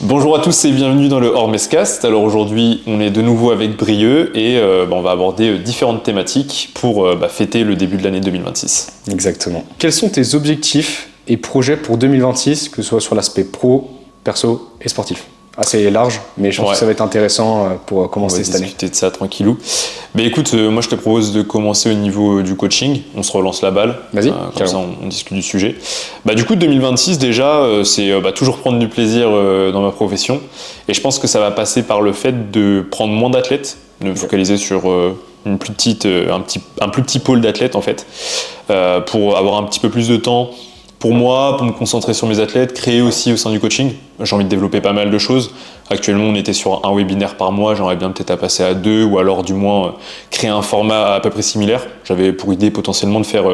Bonjour à tous et bienvenue dans le Hormescast. Alors aujourd'hui, on est de nouveau avec Brieux et on va aborder différentes thématiques pour fêter le début de l'année 2026. Exactement. Quels sont tes objectifs et projets pour 2026, que ce soit sur l'aspect pro, perso et sportif? Assez large, mais je pense que ça va être intéressant pour commencer cette année. On va discuter de ça tranquillou. Mais écoute, moi je te propose de commencer au niveau du coaching. On se relance la balle. Vas-y, comme ça on discute du sujet. Du coup, 2026 déjà, c'est toujours prendre du plaisir dans ma profession. Et je pense que ça va passer par le fait de prendre moins d'athlètes, de me focaliser sur un plus petit pôle d'athlètes en fait, pour avoir un petit peu plus de temps pour moi, pour me concentrer sur mes athlètes, créer aussi au sein du coaching. J'ai envie de développer pas mal de choses. Actuellement, on était sur un webinaire par mois. J'aimerais bien peut-être passer à 2 ou alors du moins créer un format à peu près similaire. J'avais pour idée potentiellement de faire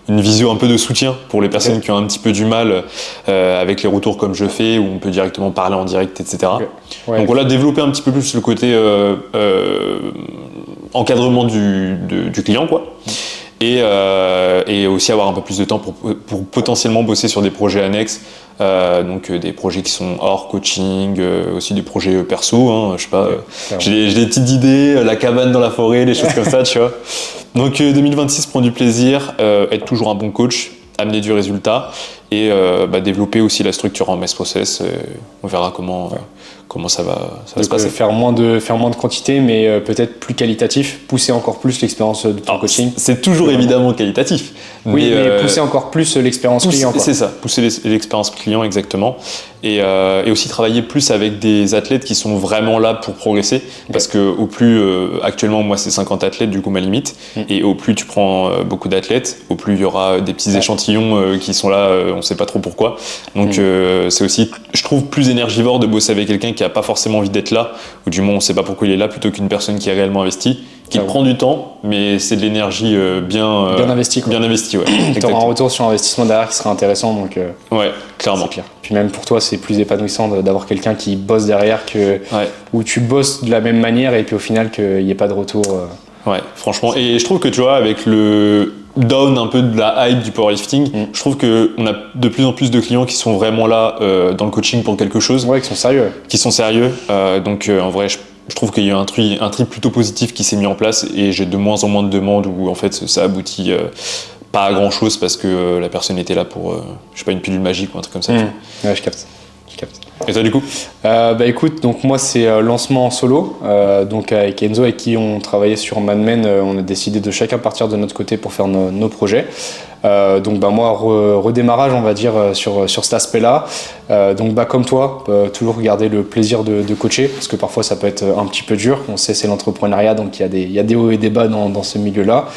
une visio un peu de soutien pour les personnes qui ont un petit peu du mal avec les retours comme je fais, où on peut directement parler en direct, etc. Donc voilà, développer un petit peu plus le côté encadrement du client, quoi. Et aussi avoir un peu plus de temps pour potentiellement bosser sur des projets annexes, donc des projets qui sont hors coaching, aussi des projets perso, je sais pas, j'ai des petites idées, la cabane dans la forêt, des choses comme ça, tu vois. Donc 2026, prendre du plaisir, être toujours un bon coach, amener du résultat et développer aussi la structure en MES process. On verra comment ça va se passer. Faire moins de quantité, mais peut-être plus qualitatif, pousser encore plus l'expérience de ton coaching. C'est toujours évidemment qualitatif. Oui, mais pousser encore plus l'expérience client. C'est ça, pousser l'expérience client exactement. Et aussi travailler plus avec des athlètes qui sont vraiment là pour progresser. Parce que au plus, actuellement, moi c'est 50 athlètes, du coup ma limite. Et au plus tu prends beaucoup d'athlètes, au plus il y aura des petits échantillons qui sont là, on sait pas trop pourquoi. Donc c'est aussi, je trouve, plus énergivore de bosser avec quelqu'un qui a pas forcément envie d'être là, ou du moins on sait pas pourquoi il est là, plutôt qu'une personne qui est réellement investie, qui prend du temps, mais c'est de l'énergie bien investie. Bien investie, ouais. Tu auras un retour sur investissement derrière qui sera intéressant, donc ouais, clairement. C'est clair. Puis même pour toi, c'est plus épanouissant d'avoir quelqu'un qui bosse derrière où tu bosses de la même manière et puis au final qu'il n'y ait pas de retour. Ouais, franchement. Et je trouve que tu vois, avec le down un peu de la hype du powerlifting, je trouve qu'on a de plus en plus de clients qui sont vraiment là dans le coaching pour quelque chose. Ouais, qui sont sérieux. Donc en vrai, je trouve qu'il y a un trip plutôt positif qui s'est mis en place et j'ai de moins en moins de demandes où en fait ça aboutit pas à grand chose parce que la personne était là pour, je sais pas, une pilule magique ou un truc comme ça. Ouais, je capte. Et toi du coup? Écoute, donc moi c'est lancement en solo, donc avec Enzo avec qui on travaillait sur Mad Men, on a décidé de chacun partir de notre côté pour faire nos projets. Donc moi redémarrage on va dire sur cet aspect-là. Donc comme toi, toujours garder le plaisir de coacher parce que parfois ça peut être un petit peu dur. On sait c'est l'entrepreneuriat donc il y a des hauts et des bas dans ce milieu-là.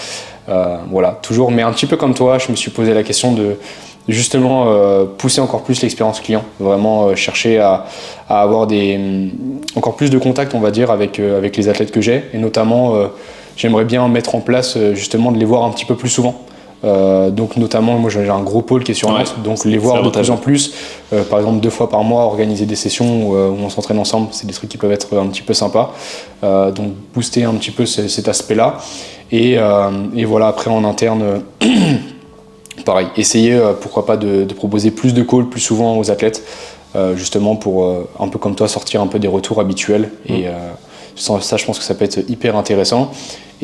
Voilà, toujours, mais un petit peu comme toi, je me suis posé la question de justement pousser encore plus l'expérience client, vraiment chercher à avoir encore plus de contacts on va dire avec les athlètes que j'ai et notamment j'aimerais bien mettre en place justement de les voir un petit peu plus souvent. Donc notamment moi j'ai un gros pôle qui est sur Nantes, donc les voir de plus en plus, par exemple 2 fois par mois, organiser des sessions où on s'entraîne ensemble, c'est des trucs qui peuvent être un petit peu sympas, donc booster un petit peu cet aspect là et voilà, après en interne pareil, essayer pourquoi pas de proposer plus de calls plus souvent aux athlètes, justement pour un peu comme toi sortir un peu des retours habituels et ça je pense que ça peut être hyper intéressant.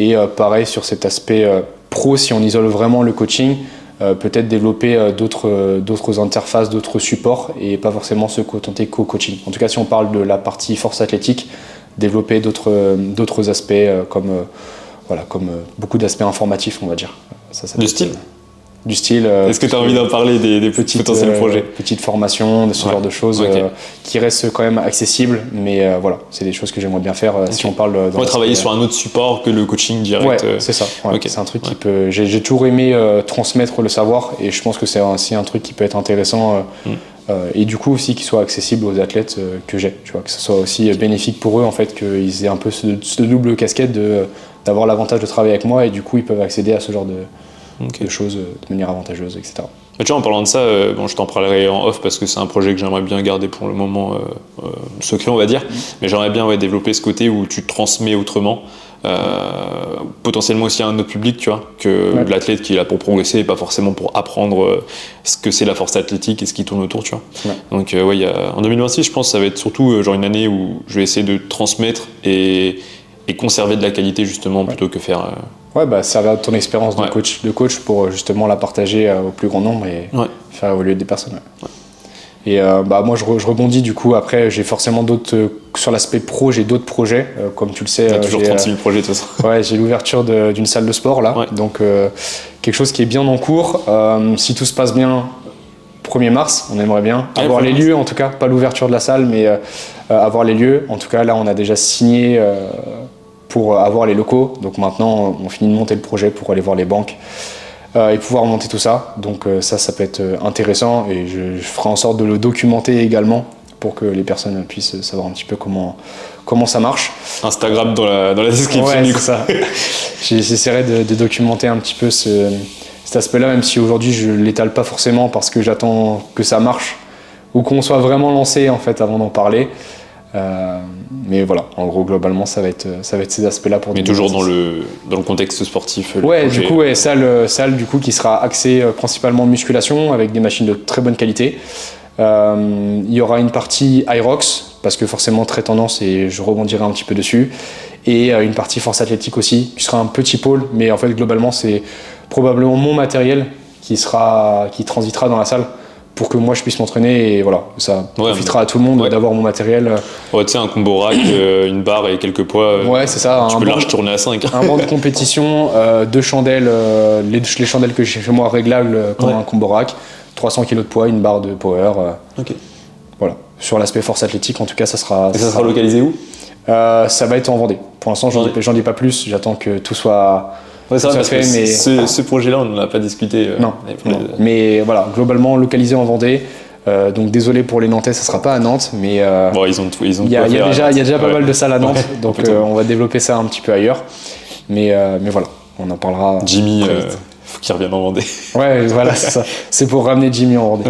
Et pareil sur cet aspect pro, si on isole vraiment le coaching, peut-être développer d'autres interfaces, d'autres supports et pas forcément se contenter qu'au coaching. En tout cas si on parle de la partie force athlétique, développer d'autres aspects comme beaucoup d'aspects informatifs on va dire. Ça style du style. Est-ce que tu as envie d'en parler des petits potentiels projets? Petites formations, de ce genre de choses qui restent quand même accessibles, mais voilà, c'est des choses que j'aimerais bien faire si on parle. On va travailler sur un autre support que le coaching direct. Ouais, c'est ça. Ouais, c'est un truc qui peut. J'ai toujours aimé transmettre le savoir et je pense que c'est aussi un truc qui peut être intéressant. Et du coup aussi qu'il soit accessible aux athlètes que j'ai, tu vois, que ce soit aussi bénéfique pour eux en fait, qu'ils aient un peu ce double casquette d'avoir l'avantage de travailler avec moi et du coup ils peuvent accéder à ce genre de choses de manière avantageuse, etc. Tu vois, en parlant de ça, bon, je t'en parlerai en off parce que c'est un projet que j'aimerais bien garder pour le moment secret, on va dire. Mais j'aimerais bien développer ce côté où tu transmets autrement. Potentiellement aussi à un autre public, tu vois, que l'athlète qui est là pour progresser et pas forcément pour apprendre ce que c'est la force athlétique et ce qui tourne autour, tu vois. Donc en 2026, je pense que ça va être surtout genre une année où je vais essayer de transmettre et conserver de la qualité justement plutôt que faire... servir de ton expérience de coach pour justement la partager au plus grand nombre et faire évoluer des personnes. Et moi je rebondis du coup, après j'ai forcément d'autres, sur l'aspect pro j'ai d'autres projets, comme tu le sais. T'as toujours 36 000 projets de toute façon. Ouais, j'ai l'ouverture d'une salle de sport là, donc quelque chose qui est bien en cours, si tout se passe bien, 1er mars, on aimerait bien avoir les lieux en tout cas, pas l'ouverture de la salle mais avoir les lieux, en tout cas là on a déjà signé pour avoir les locaux, donc maintenant on finit de monter le projet pour aller voir les banques et pouvoir monter tout ça, donc ça peut être intéressant et je ferai en sorte de le documenter également pour que les personnes puissent savoir un petit peu comment ça marche. Instagram dans la description. Ouais, c'est ça. J'essaierai de documenter un petit peu cet aspect-là, même si aujourd'hui je l'étale pas forcément parce que j'attends que ça marche ou qu'on soit vraiment lancé en fait avant d'en parler. Mais voilà, en gros globalement ça va être ces aspects-là pour. Mais toujours dans le contexte sportif. Du coup salle du coup qui sera axée principalement musculation avec des machines de très bonne qualité. Il y aura une partie Hyrox parce que forcément très tendance et je rebondirai un petit peu dessus, et une partie force athlétique aussi qui sera un petit pôle, mais en fait globalement c'est probablement mon matériel qui transitera dans la salle pour que moi je puisse m'entraîner, et voilà, ça profitera à tout le monde d'avoir mon matériel. Tu sais, un combo rack, une barre et quelques poids. C'est ça. Tu peux large tourner à 5. Un banc de compétition, 2 chandelles, les chandelles que j'ai chez moi réglables comme un combo rack, 300 kg de poids, une barre de power. Voilà. Sur l'aspect force athlétique, en tout cas, ça sera. Et ça sera localisé où ? Ça va être en Vendée. Pour l'instant, j'en dis pas plus. J'attends que tout soit. C'est vrai, parce que ce projet-là, on n'en a pas discuté. Non. Mais voilà, globalement localisé en Vendée. Donc désolé pour les Nantais, ça sera pas à Nantes, mais il y a déjà pas mal de salles à Nantes, donc on va développer ça un petit peu ailleurs. Mais voilà, on en parlera. Jimmy, faut qu'il revienne en Vendée. Ouais, voilà, c'est ça. C'est pour ramener Jimmy en Vendée.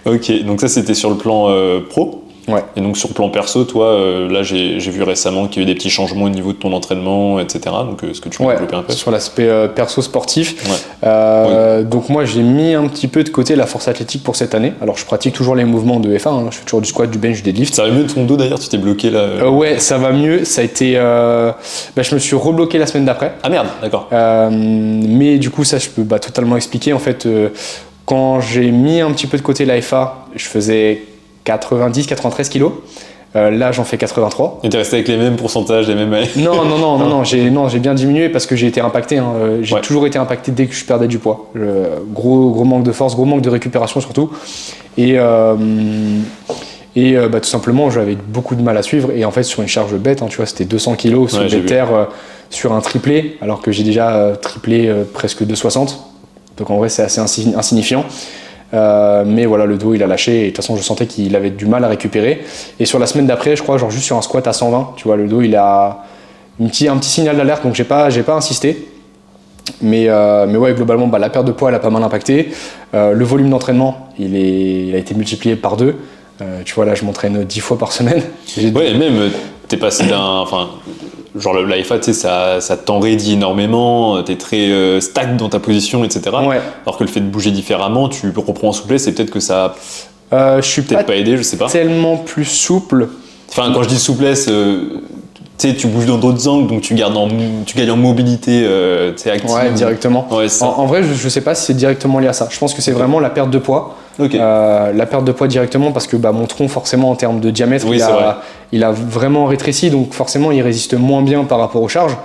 Ok, donc ça c'était sur le plan pro. Ouais. Et donc sur le plan perso, toi, là j'ai vu récemment qu'il y a eu des petits changements au niveau de ton entraînement, etc. Donc est-ce que tu peux développer un peu ? Sur l'aspect perso sportif. Donc moi j'ai mis un petit peu de côté la force athlétique pour cette année. Alors je pratique toujours les mouvements de F1, je fais toujours du squat, du bench, du deadlift. Ça va mieux de ton dos d'ailleurs, tu t'es bloqué là Ouais, ça va mieux. Ça a été. Je me suis rebloqué la semaine d'après. Ah merde, d'accord. Mais du coup ça je peux totalement expliquer. En fait, quand j'ai mis un petit peu de côté la FA, je faisais 90-93 kilos. Là, j'en fais 83. Et t'es resté avec les mêmes pourcentages, les mêmes... Non, j'ai bien diminué parce que j'ai été impacté. J'ai toujours été impacté dès que je perdais du poids. Gros manque de force, gros manque de récupération surtout. Et tout simplement, j'avais beaucoup de mal à suivre. Et en fait, sur une charge bête, tu vois, c'était 200 kilos sur des terres sur un triplé, alors que j'ai déjà triplé presque 260. Donc en vrai, c'est assez insignifiant. Mais voilà, le dos il a lâché et de toute façon je sentais qu'il avait du mal à récupérer. Et sur la semaine d'après, je crois, genre juste sur un squat à 120, tu vois, le dos il a un petit signal d'alerte, donc j'ai pas insisté. Mais ouais, globalement, la perte de poids elle a pas mal impacté. Le volume d'entraînement il a été multiplié par 2. Tu vois, là je m'entraîne 10 fois par semaine. Ouais, et même t'es passé genre l'AFA, tu sais, ça t'enraidit énormément, t'es très stack dans ta position, etc. Ouais. Alors que le fait de bouger différemment, tu reprends en souplesse, et peut-être que ça je suis peut-être pas aidé, je sais pas. Tellement plus souple. Enfin, quand je dis souplesse, tu sais, tu bouges dans d'autres angles, donc tu gagnes en mobilité, active. Ouais, directement. Ouais, c'est ça. En vrai, je sais pas si c'est directement lié à ça. Je pense que c'est vraiment la perte de poids. Okay. La perte de poids directement parce que mon tronc forcément en termes de diamètre il a vraiment rétréci, donc forcément il résiste moins bien par rapport aux charges.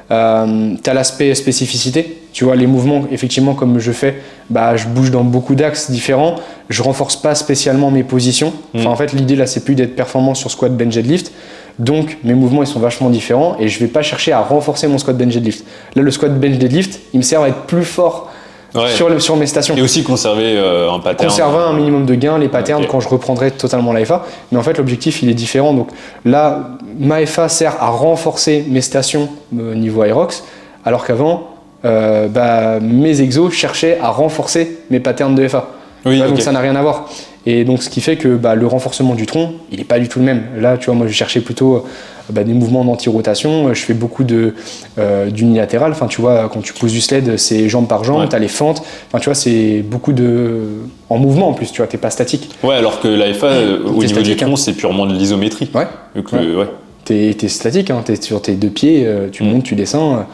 T'as l'aspect spécificité, tu vois, les mouvements effectivement comme je fais, je bouge dans beaucoup d'axes différents, je renforce pas spécialement mes positions. En fait l'idée là c'est plus d'être performant sur squat, bench, deadlift, donc mes mouvements ils sont vachement différents et je vais pas chercher à renforcer mon squat, bench, deadlift. Là le squat, bench, deadlift il me sert à être plus fort sur mes stations. Et aussi conserver un pattern. Conserver un minimum de gains, les patterns quand je reprendrai totalement la FA. Mais en fait, l'objectif, il est différent. Donc là, ma FA sert à renforcer mes stations au niveau Aerox, alors qu'avant, mes exos cherchaient à renforcer mes patterns de FA. Oui, Donc ok. ça n'a rien à voir. Et donc ce qui fait que le renforcement du tronc, il n'est pas du tout le même. Là, tu vois, moi je cherchais plutôt des mouvements d'anti-rotation. Je fais beaucoup d'unilatéral. Enfin, tu vois, quand tu pousses du sled, c'est jambe par jambe, Ouais. tu as les fentes. Enfin, tu vois, c'est beaucoup en mouvement en plus, tu vois, t'es pas statique. Ouais, alors que la FA, au niveau statique, du tronc, c'est purement de l'isométrie. Ouais. Vu que, ouais. T'es statique, hein, t'es sur tes 2 pieds, tu montes, tu descends.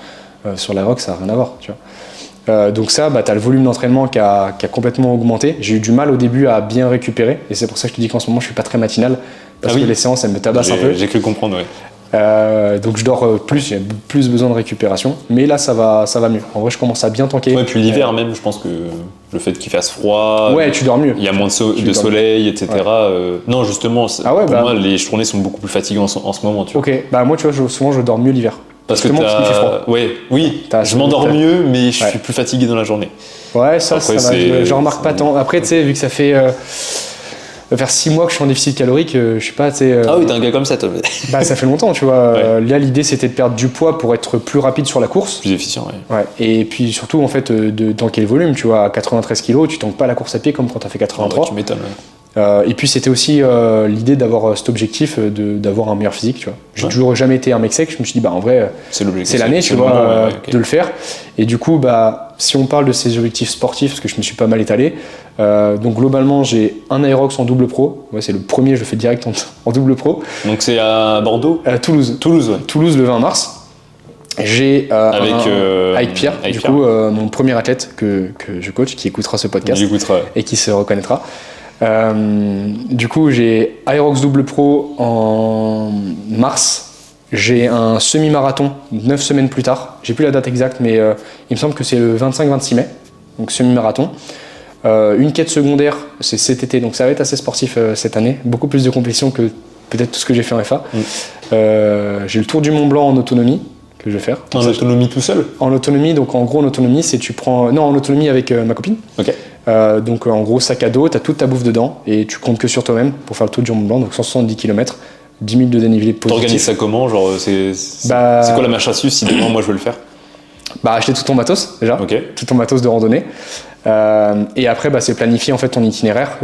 Sur la rock, ça n'a rien à voir, tu vois. Donc ça, tu as le volume d'entraînement qui a complètement augmenté. J'ai eu du mal au début à bien récupérer, et c'est pour ça que je te dis qu'en ce moment, je suis pas très matinal, parce que les séances, elles me tabassent un peu. J'ai cru comprendre, ouais. Donc je dors plus, j'ai plus besoin de récupération. Mais là, ça va mieux. En vrai, je commence à bien tanker. Ouais, puis l'hiver même, je pense que le fait qu'il fasse froid, Ouais, tu dors mieux. il y a moins de soleil, etc. Non, justement, pour moi, les journées sont beaucoup plus fatigantes en ce moment. Tu vois. Ok, moi, tu vois, souvent, je dors mieux l'hiver. Parce que qu'il fait froid. Ouais, oui, je m'endors mieux, mais je suis plus fatigué dans la journée. Ouais, ça va. Je remarque pas tant. Après, tu sais, vu que ça fait faire 6 mois que je suis en déficit calorique, je sais pas, tu sais. Ah oui, t'es un gars comme ça, toi. Ça fait longtemps, tu vois. Là, l'idée, c'était de perdre du poids pour être plus rapide sur la course. Plus efficient, ouais. Et puis surtout, en fait, de tanker le volume, tu vois. À 93 kg, tu tankes pas la course à pied comme quand t'as fait 83. Tu m'étonnes, ouais. Et puis c'était aussi l'idée d'avoir cet objectif d'avoir un meilleur physique, tu vois. J'ai toujours jamais été un mec sec, je me suis dit en vrai c'est l'année, tu vois, de le faire. Et du coup si on parle de ces objectifs sportifs, parce que je me suis pas mal étalé, donc globalement j'ai un Aerox en double pro, c'est le premier, je le fais direct en double pro. Donc c'est à Bordeaux, Toulouse, ouais. Toulouse le 20 mars. J'ai avec Pierre, coup mon premier athlète que je coach, qui écoutera ce podcast et qui se reconnaîtra. Du coup, j'ai Aerox double pro en mars. J'ai un semi-marathon 9 semaines plus tard. J'ai plus la date exacte, mais il me semble que c'est le 25-26 mai. Donc semi-marathon. Une quête secondaire, c'est cet été. Donc ça va être assez sportif cette année. Beaucoup plus de compétition que peut-être tout ce que j'ai fait en FA. J'ai le Tour du Mont Blanc en autonomie que je vais faire. En autonomie tout seul ? En autonomie, donc en gros en autonomie, c'est en autonomie avec ma copine. Ok. Donc en gros sac à dos, tu as toute ta bouffe dedans et tu comptes que sur toi-même pour faire le Tour du Mont Blanc, donc 170 km, 10 000 de dénivelé positif. T'organises ça comment ? Genre, c'est quoi la marche à suivre si demain moi je veux le faire ? Acheter tout ton matos déjà, tout ton matos de randonnée. Et après c'est planifier en fait ton itinéraire.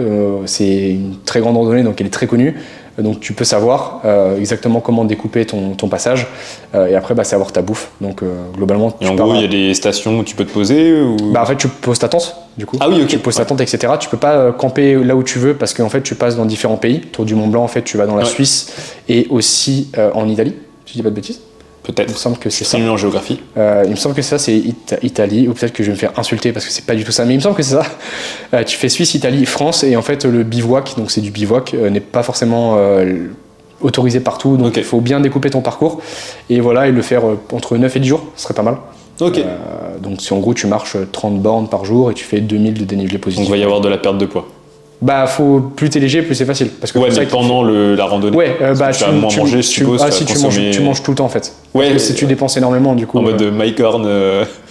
C'est une très grande randonnée, donc elle est très connue. Donc tu peux savoir exactement comment découper ton passage. Et après c'est avoir ta bouffe. Donc globalement. Et en gros, il y a des stations où tu peux te poser ou... En fait tu poses ta tente du coup. Ah oui, ok. Tu poses ta tente, etc. Tu peux pas camper là où tu veux parce qu'en fait tu passes dans différents pays. Tour du Mont Blanc, en fait tu vas dans la Suisse et aussi en Italie. Je dis pas de bêtises. Peut-être. Il me semble que c'est ça. C'est en géographie. Il me semble que ça c'est Italie, ou peut-être que je vais me faire insulter parce que c'est pas du tout ça, mais il me semble que c'est ça. Tu fais Suisse, Italie, France, et en fait le bivouac, donc c'est du bivouac, n'est pas forcément autorisé partout, donc il faut bien découper ton parcours et le faire entre 9 et 10 jours, ce serait pas mal. Ok. Donc si en gros tu marches 30 bornes par jour et tu fais 2000 de dénivelé positif. Donc il va y avoir de la perte de poids. Faut plus t'es léger, plus c'est facile. Parce que mais pendant la randonnée. tu vas moins manger, je suppose. Tu manges tout le temps en fait. Ouais. Si tu dépenses énormément, du coup. En mode Mike Horn.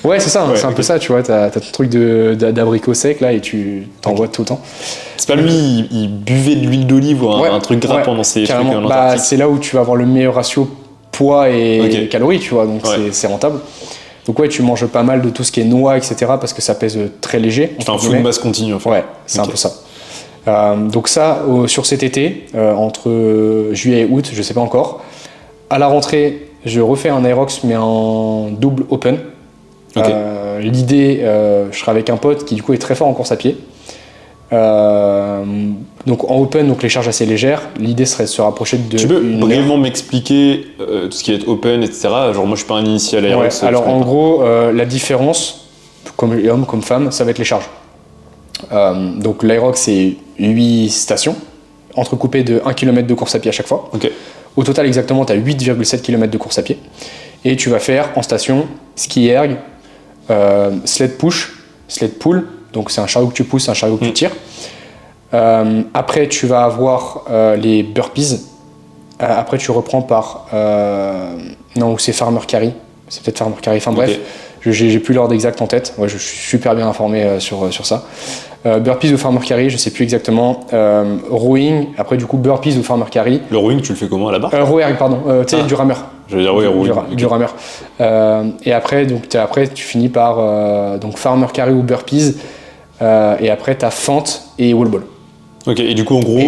Ouais, c'est ça, c'est un peu ça, tu vois. T'as ton truc d'abricot sec là et tu t'envoies tout le temps. C'est pas lui, il buvait de l'huile d'olive ou un truc gras pendant ses trucs en Antarctique. C'est là où tu vas avoir le meilleur ratio poids et calories, tu vois. Donc c'est rentable. Donc tu manges pas mal de tout ce qui est noix, etc. parce que ça pèse très léger. Tu fais un full masse continue en fait. Ouais, c'est un peu ça. Donc ça, sur cet été, entre juillet et août, je sais pas encore. À la rentrée, je refais un Aerox mais en double open. L'idée, je serai avec un pote qui du coup est très fort en course à pied. Donc en open, donc les charges assez légères. L'idée serait de se rapprocher de. Tu peux brièvement m'expliquer tout ce qui est open, etc. Genre moi je suis pas un initié à l'Aerox. Alors en gros, la différence, comme homme, comme femme, ça va être les charges. Donc l'Aerox c'est 8 stations, entrecoupées de 1 km de course à pied à chaque fois. Au total exactement tu as 8,7 km de course à pied. Et tu vas faire en station ski erg, sled push, sled pull, donc c'est un chariot que tu pousses, un chariot que tu tires. Après tu vas avoir les burpees. Après tu reprends par... non, c'est farmer carry. C'est peut-être farmer carry, enfin bref. J'ai plus l'ordre exact en tête. Ouais, je suis super bien informé sur ça. Burpees ou farmer carry, je sais plus exactement. Rowing, après du coup burpees ou farmer carry. Le rowing, tu le fais comment à la barre? Rowing, pardon. Tu sais, du rameur. Je veux dire, oui, rowing. Du rameur. Et après, tu finis par donc farmer carry ou burpees. Et après, tu as fente et wall ball. Ok, et du coup, en gros,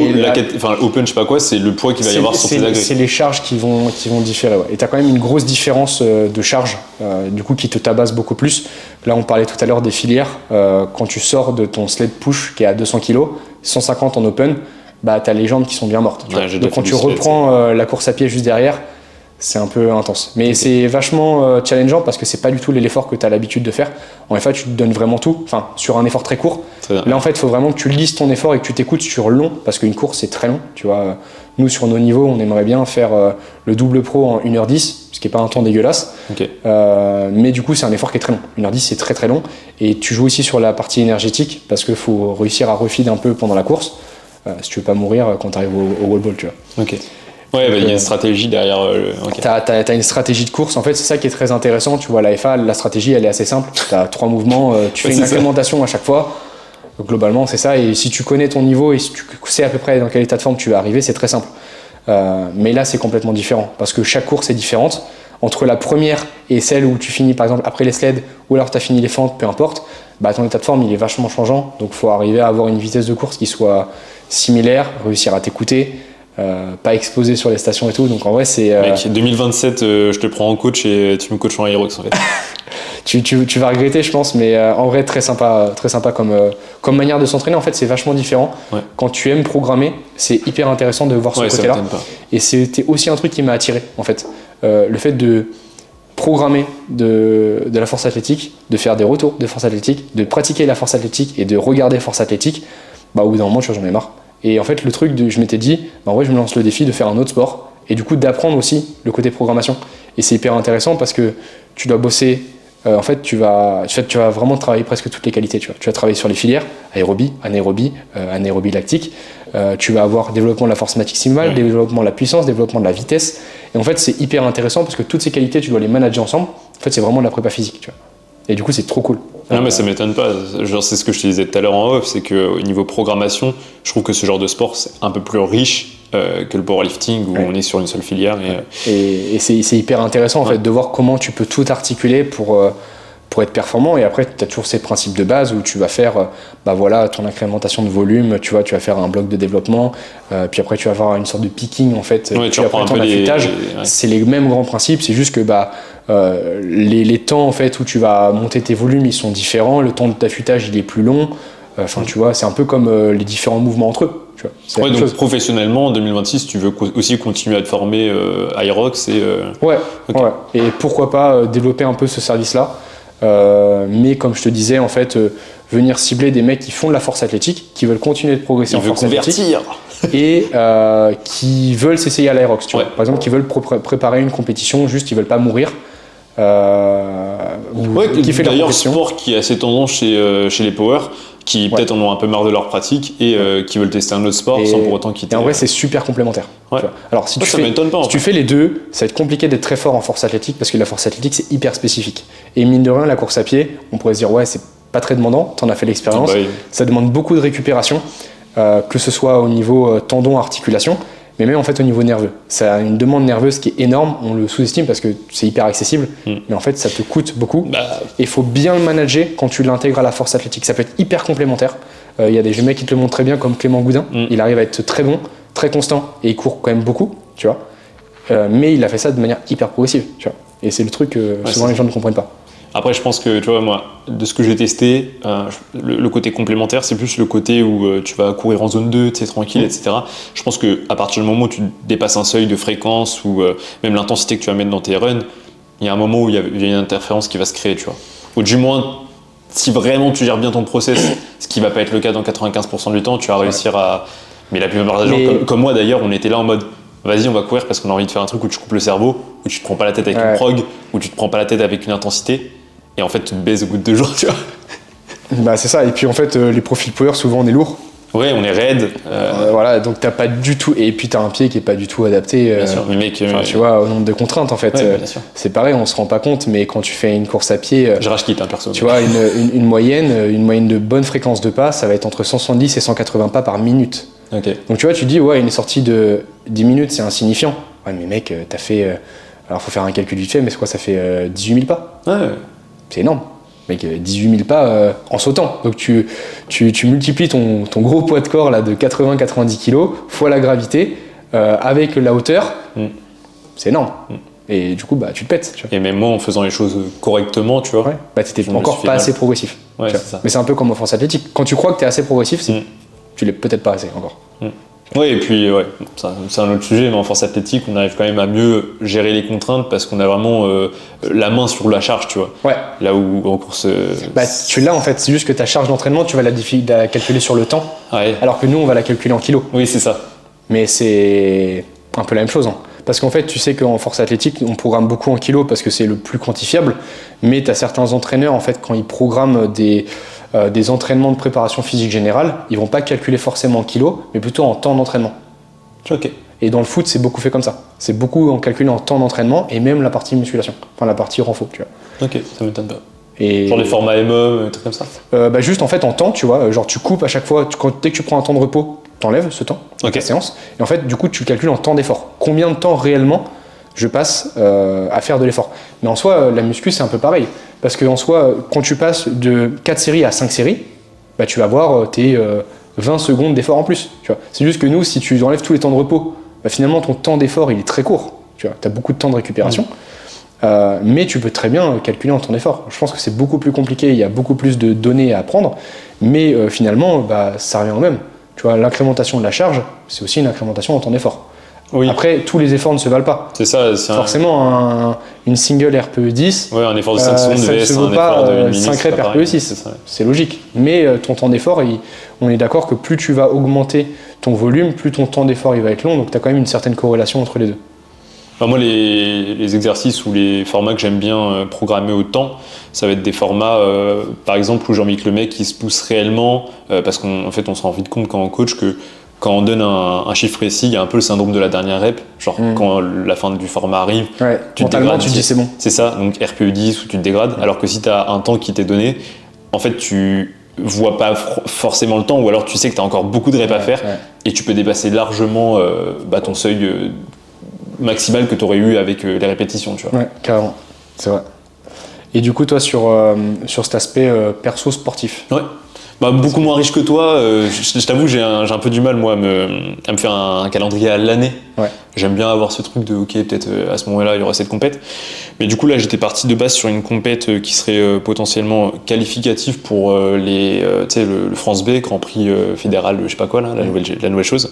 open, je sais pas quoi, c'est le poids qu'il va y avoir sur tes agrès. C'est les charges qui vont différer, ouais. Et tu as quand même une grosse différence de charge, du coup, qui te tabasse beaucoup plus. Là, on parlait tout à l'heure des filières. Quand tu sors de ton sled push qui est à 200 kg, 150 en open, bah, tu as les jambes qui sont bien mortes. Donc, quand tu reprends la course à pied juste derrière, c'est un peu intense. Mais c'est vachement challengeant parce que c'est pas du tout l'effort que tu as l'habitude de faire. En FA, tu te donnes vraiment tout, enfin, sur un effort très court. Là, en fait, il faut vraiment que tu lises ton effort et que tu t'écoutes sur long parce qu'une course, c'est très long. Tu vois, nous, sur nos niveaux, on aimerait bien faire le double pro en 1h10, ce qui n'est pas un temps dégueulasse. Okay. Mais du coup, c'est un effort qui est très long. 1h10, c'est très très long. Et tu joues aussi sur la partie énergétique parce qu'il faut réussir à refeed un peu pendant la course si tu veux pas mourir quand tu arrives au wall ball. Tu vois. Ok. Ouais, il y a une stratégie derrière. Okay. T'as une stratégie de course. En fait, c'est ça qui est très intéressant. Tu vois, la FA, la stratégie, elle est assez simple. T'as 3 mouvements, tu fais une incrémentation à chaque fois. Donc, globalement, c'est ça. Et si tu connais ton niveau et si tu sais à peu près dans quel état de forme tu vas arriver, c'est très simple. Mais là, c'est complètement différent parce que chaque course est différente. Entre la première et celle où tu finis, par exemple, après les sleds ou alors tu as fini les fentes, peu importe, bah, ton état de forme, il est vachement changeant. Donc, il faut arriver à avoir une vitesse de course qui soit similaire, réussir à t'écouter. Pas exposé sur les stations et tout, donc en vrai c'est Mec, 2027 je te prends en coach et tu me coaches en Aerox en fait. tu vas regretter je pense, mais en vrai très sympa comme manière de s'entraîner. En fait c'est vachement différent. Quand tu aimes programmer, c'est hyper intéressant de voir ce côté là, et c'était aussi un truc qui m'a attiré en fait, le fait de programmer de la force athlétique, de faire des retours de force athlétique, de pratiquer la force athlétique et de regarder force athlétique. Bah au bout d'un moment j'en ai marre. Et en fait, le truc, je m'étais dit, bah en vrai, je me lance le défi de faire un autre sport et du coup d'apprendre aussi le côté programmation. Et c'est hyper intéressant parce que tu dois bosser. En fait, tu vas vraiment travailler presque toutes les qualités. Tu vas travailler sur les filières, aérobie, anaérobie lactique. Tu vas avoir développement de la force maximale, développement de la puissance, développement de la vitesse. Et en fait, c'est hyper intéressant parce que toutes ces qualités, tu dois les manager ensemble. En fait, c'est vraiment de la prépa physique. Tu vois. Et du coup, c'est trop cool. Non, mais ça m'étonne pas. Genre, c'est ce que je te disais tout à l'heure en off, c'est qu'au niveau programmation, je trouve que ce genre de sport, c'est un peu plus riche que le powerlifting où on est sur une seule filière. Et c'est hyper intéressant en fait, de voir comment tu peux tout articuler pour être performant. Et après, tu as toujours ces principes de base où tu vas faire ton incrémentation de volume, tu vas faire un bloc de développement, puis après tu vas avoir une sorte de picking en fait, tu reprends ton affûtage. C'est les mêmes grands principes, c'est juste que les temps en fait où tu vas monter tes volumes ils sont différents, le temps de d'affûtage il est plus long, tu vois, c'est un peu comme les différents mouvements entre eux. Tu vois, donc professionnellement en 2026 tu veux aussi continuer à te former à Aerox et et pourquoi pas développer un peu ce service là, mais comme je te disais en fait venir cibler des mecs qui font de la force athlétique, qui veulent continuer de progresser en force athlétique et qui veulent s'essayer à l'Aerox, tu vois. Par exemple qui veulent préparer une compétition, juste ils veulent pas mourir. Qui fait d'ailleurs sport qui a assez tendance chez les power qui peut-être en ont un peu marre de leur pratique et qui veulent tester un autre sport sans pour autant quitter. Et en vrai c'est super complémentaire. Alors si tu fais les deux, ça va être compliqué d'être très fort en force athlétique parce que la force athlétique c'est hyper spécifique. Et mine de rien la course à pied, on pourrait se dire c'est pas très demandant, t'en as fait l'expérience, ça demande beaucoup de récupération, que ce soit au niveau tendon, articulation, mais même en fait au niveau nerveux. Ça a une demande nerveuse qui est énorme, on le sous-estime parce que c'est hyper accessible, mais en fait ça te coûte beaucoup. Et il faut bien le manager quand tu l'intègres à la force athlétique. Ça peut être hyper complémentaire. Il y a des mecs qui te le montrent très bien comme Clément Goudin, il arrive à être très bon, très constant et il court quand même beaucoup, tu vois. Mais il a fait ça de manière hyper progressive, tu vois. Et c'est le truc que souvent les gens ne comprennent pas. Après, je pense que, tu vois, moi, de ce que j'ai testé, le côté complémentaire, c'est plus le côté où tu vas courir en zone 2, tu sais, tranquille, etc. Je pense qu'à partir du moment où tu dépasses un seuil de fréquence ou même l'intensité que tu vas mettre dans tes runs, il y a un moment où il y a une interférence qui va se créer, tu vois. Ou du moins, si vraiment tu gères bien ton process, ce qui va pas être le cas dans 95% du temps, tu vas réussir à... Mais la plupart des gens, comme moi d'ailleurs, on était là en mode... Vas-y, on va courir parce qu'on a envie de faire un truc où tu coupes le cerveau, où tu te prends pas la tête avec une prog, où tu te prends pas la tête avec une intensité. Et en fait, tu te baises au bout de 2 jours, tu vois. C'est ça. Et puis en fait, les profils power, souvent on est lourd. Ouais, on est raide. Voilà, donc t'as pas du tout. Et puis t'as un pied qui est pas du tout adapté. Bien sûr, mais mec, tu vois, au nombre de contraintes en fait. ouais, bien sûr. C'est pareil, on se rend pas compte, mais quand tu fais une course à pied. Je rage quitte, perso. Tu vois, une moyenne de bonne fréquence de pas, ça va être entre 170 et 180 pas par minute. Ok. Donc tu vois, tu dis, ouais, une sortie de 10 minutes, c'est insignifiant. Ouais, mais mec, t'as fait. Alors faut faire un calcul vite fait, mais c'est quoi, ça fait 18 000 pas. Ouais. C'est énorme. Mec, 18 000 pas en sautant. Donc tu multiplies ton gros poids de corps là, de 80-90 kg fois la gravité avec la hauteur. C'est énorme. Et du coup, bah, tu te pètes. Tu vois. Et même moi, en faisant les choses correctement, tu vois. Ouais. Bah, t'étais encore pas assez progressif. Ouais, c'est ça. Mais c'est un peu comme en force athlétique. Quand tu crois que t'es assez progressif, tu l'es peut-être pas assez encore. Oui, et puis, ouais, c'est un autre sujet, mais en force athlétique, on arrive quand même à mieux gérer les contraintes parce qu'on a vraiment la main sur la charge, tu vois. Ouais. Là où en course. Bah, tu l'as en fait, c'est juste que ta charge d'entraînement, tu vas la calculer sur le temps, Ouais. alors que nous, on va la calculer en kilos. Oui, c'est ça. Mais c'est un peu la même chose. Hein. Parce qu'en fait, tu sais qu'en force athlétique, on programme beaucoup en kilos parce que c'est le plus quantifiable, mais tu as certains entraîneurs, en fait, quand ils programment des entraînements de préparation physique générale, ils vont pas calculer forcément en kilos, mais plutôt en temps d'entraînement. Ok. Et dans le foot, c'est beaucoup fait comme ça. C'est beaucoup en calculant en temps d'entraînement et même la partie musculation, enfin la partie renfort, tu vois. Ok, ça m'étonne pas. Et Genre les formats MM, des trucs comme ça. Bah juste en fait en temps, tu vois, genre tu coupes à chaque fois, dès que tu prends un temps de repos, t'enlèves ce temps, Ok. ta séance, et en fait du coup tu calcules en temps d'effort. Combien de temps réellement je passe à faire de l'effort. Mais en soi, la muscu c'est un peu pareil. Parce qu'en soi, quand tu passes de 4 séries à 5 séries, bah, tu vas avoir tes 20 secondes d'effort en plus. Tu vois. C'est juste que nous, si tu enlèves tous les temps de repos, bah, finalement ton temps d'effort il est très court. Tu as beaucoup de temps de récupération. Mais tu peux très bien calculer en temps d'effort. Je pense que c'est beaucoup plus compliqué, il y a beaucoup plus de données à apprendre, mais finalement, bah, ça revient au même. Tu vois, l'incrémentation de la charge, c'est aussi une incrémentation en temps d'effort. Oui. Après, tous les efforts ne se valent pas. C'est ça. Forcément, une single RPE10, Ouais, un effort de 5 secondes ça ne devait se être vaut un pas effort de 1 minute. 5 reps RPE6. C'est logique. Mais ton temps d'effort, on est d'accord que plus tu vas augmenter ton volume, plus ton temps d'effort il va être long. Donc tu as quand même une certaine corrélation entre les deux. Enfin, moi, les exercices ou les formats que j'aime bien programmer au temps, ça va être des formats, par exemple, où j'ai envie que le mec il se pousse réellement, parce qu'en fait, on se rend vite compte quand on coach que quand on donne un chiffre précis, il y a un peu le syndrome de la dernière rep. Genre, quand la fin du format arrive, Ouais, tu te mentalement, dégrades. tu te dis c'est bon. C'est ça, donc RPE10 où tu te dégrades, alors que si tu as un temps qui t'est donné, en fait, tu vois pas forcément le temps, ou alors tu sais que tu as encore beaucoup de reps à faire, et tu peux dépasser largement ton seuil maximal que tu aurais eu avec les répétitions, tu vois. Ouais, carrément, c'est vrai. Et du coup, toi, sur cet aspect perso sportif. Ouais. Bah, beaucoup moins riche que toi. Je t'avoue, j'ai un peu du mal, moi, à me faire un calendrier à l'année. Ouais. J'aime bien avoir ce truc de, ok, peut-être à ce moment-là, il y aura cette compète. Mais du coup, là, j'étais parti de base sur une compète qui serait potentiellement qualificative pour le France B, Grand Prix fédéral, je sais pas quoi, là, la nouvelle chose.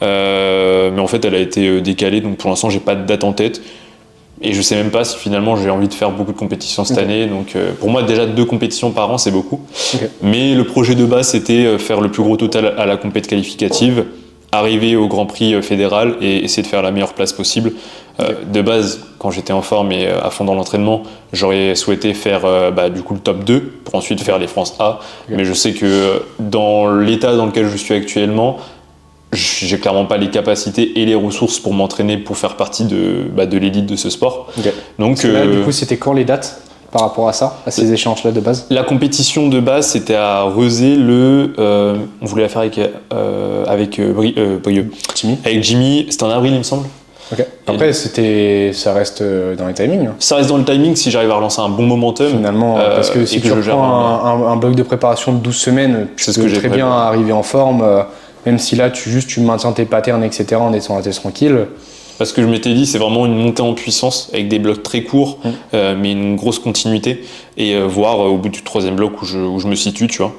Mais en fait, elle a été décalée, donc pour l'instant, j'ai pas de date en tête. Et je sais même pas si finalement j'ai envie de faire beaucoup de compétitions cette année. Donc pour moi, déjà 2 compétitions par an, c'est beaucoup. Mais le projet de base, c'était faire le plus gros total à la compète qualificative, arriver au Grand Prix fédéral et essayer de faire la meilleure place possible. De base, quand j'étais en forme et à fond dans l'entraînement, j'aurais souhaité faire du coup le top 2 pour ensuite faire les France A. Mais je sais que dans l'état dans lequel je suis actuellement, j'ai clairement pas les capacités et les ressources pour m'entraîner pour faire partie de l'élite de ce sport. Donc là, du coup, c'était quand les dates par rapport à ça, à ces échéances-là de base? La compétition de base, c'était à Rezé on voulait la faire avec Jimmy. Avec Jimmy, c'était en avril, il me semble. Okay. Après, ça reste dans les timings. Ça reste dans le timing si j'arrive à relancer un bon momentum. Finalement, parce que si tu reprends un bloc de préparation de 12 semaines, tu peux très bien arriver en forme. Même si là, tu maintiens tes patterns, etc., en étant assez tranquille. Parce que je m'étais dit, c'est vraiment une montée en puissance avec des blocs très courts, mais une grosse continuité. Et voir au bout du 3e bloc où je me situe, tu vois.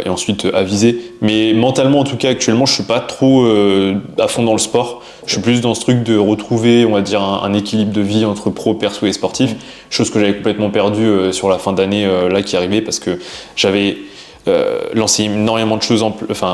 Et ensuite aviser. Mais mentalement, en tout cas, actuellement, je suis pas trop à fond dans le sport. Je suis plus dans ce truc de retrouver, on va dire, un équilibre de vie entre pro, perso et sportif. Chose que j'avais complètement perdue sur la fin d'année là qui arrivait parce que j'avais lancé énormément de choses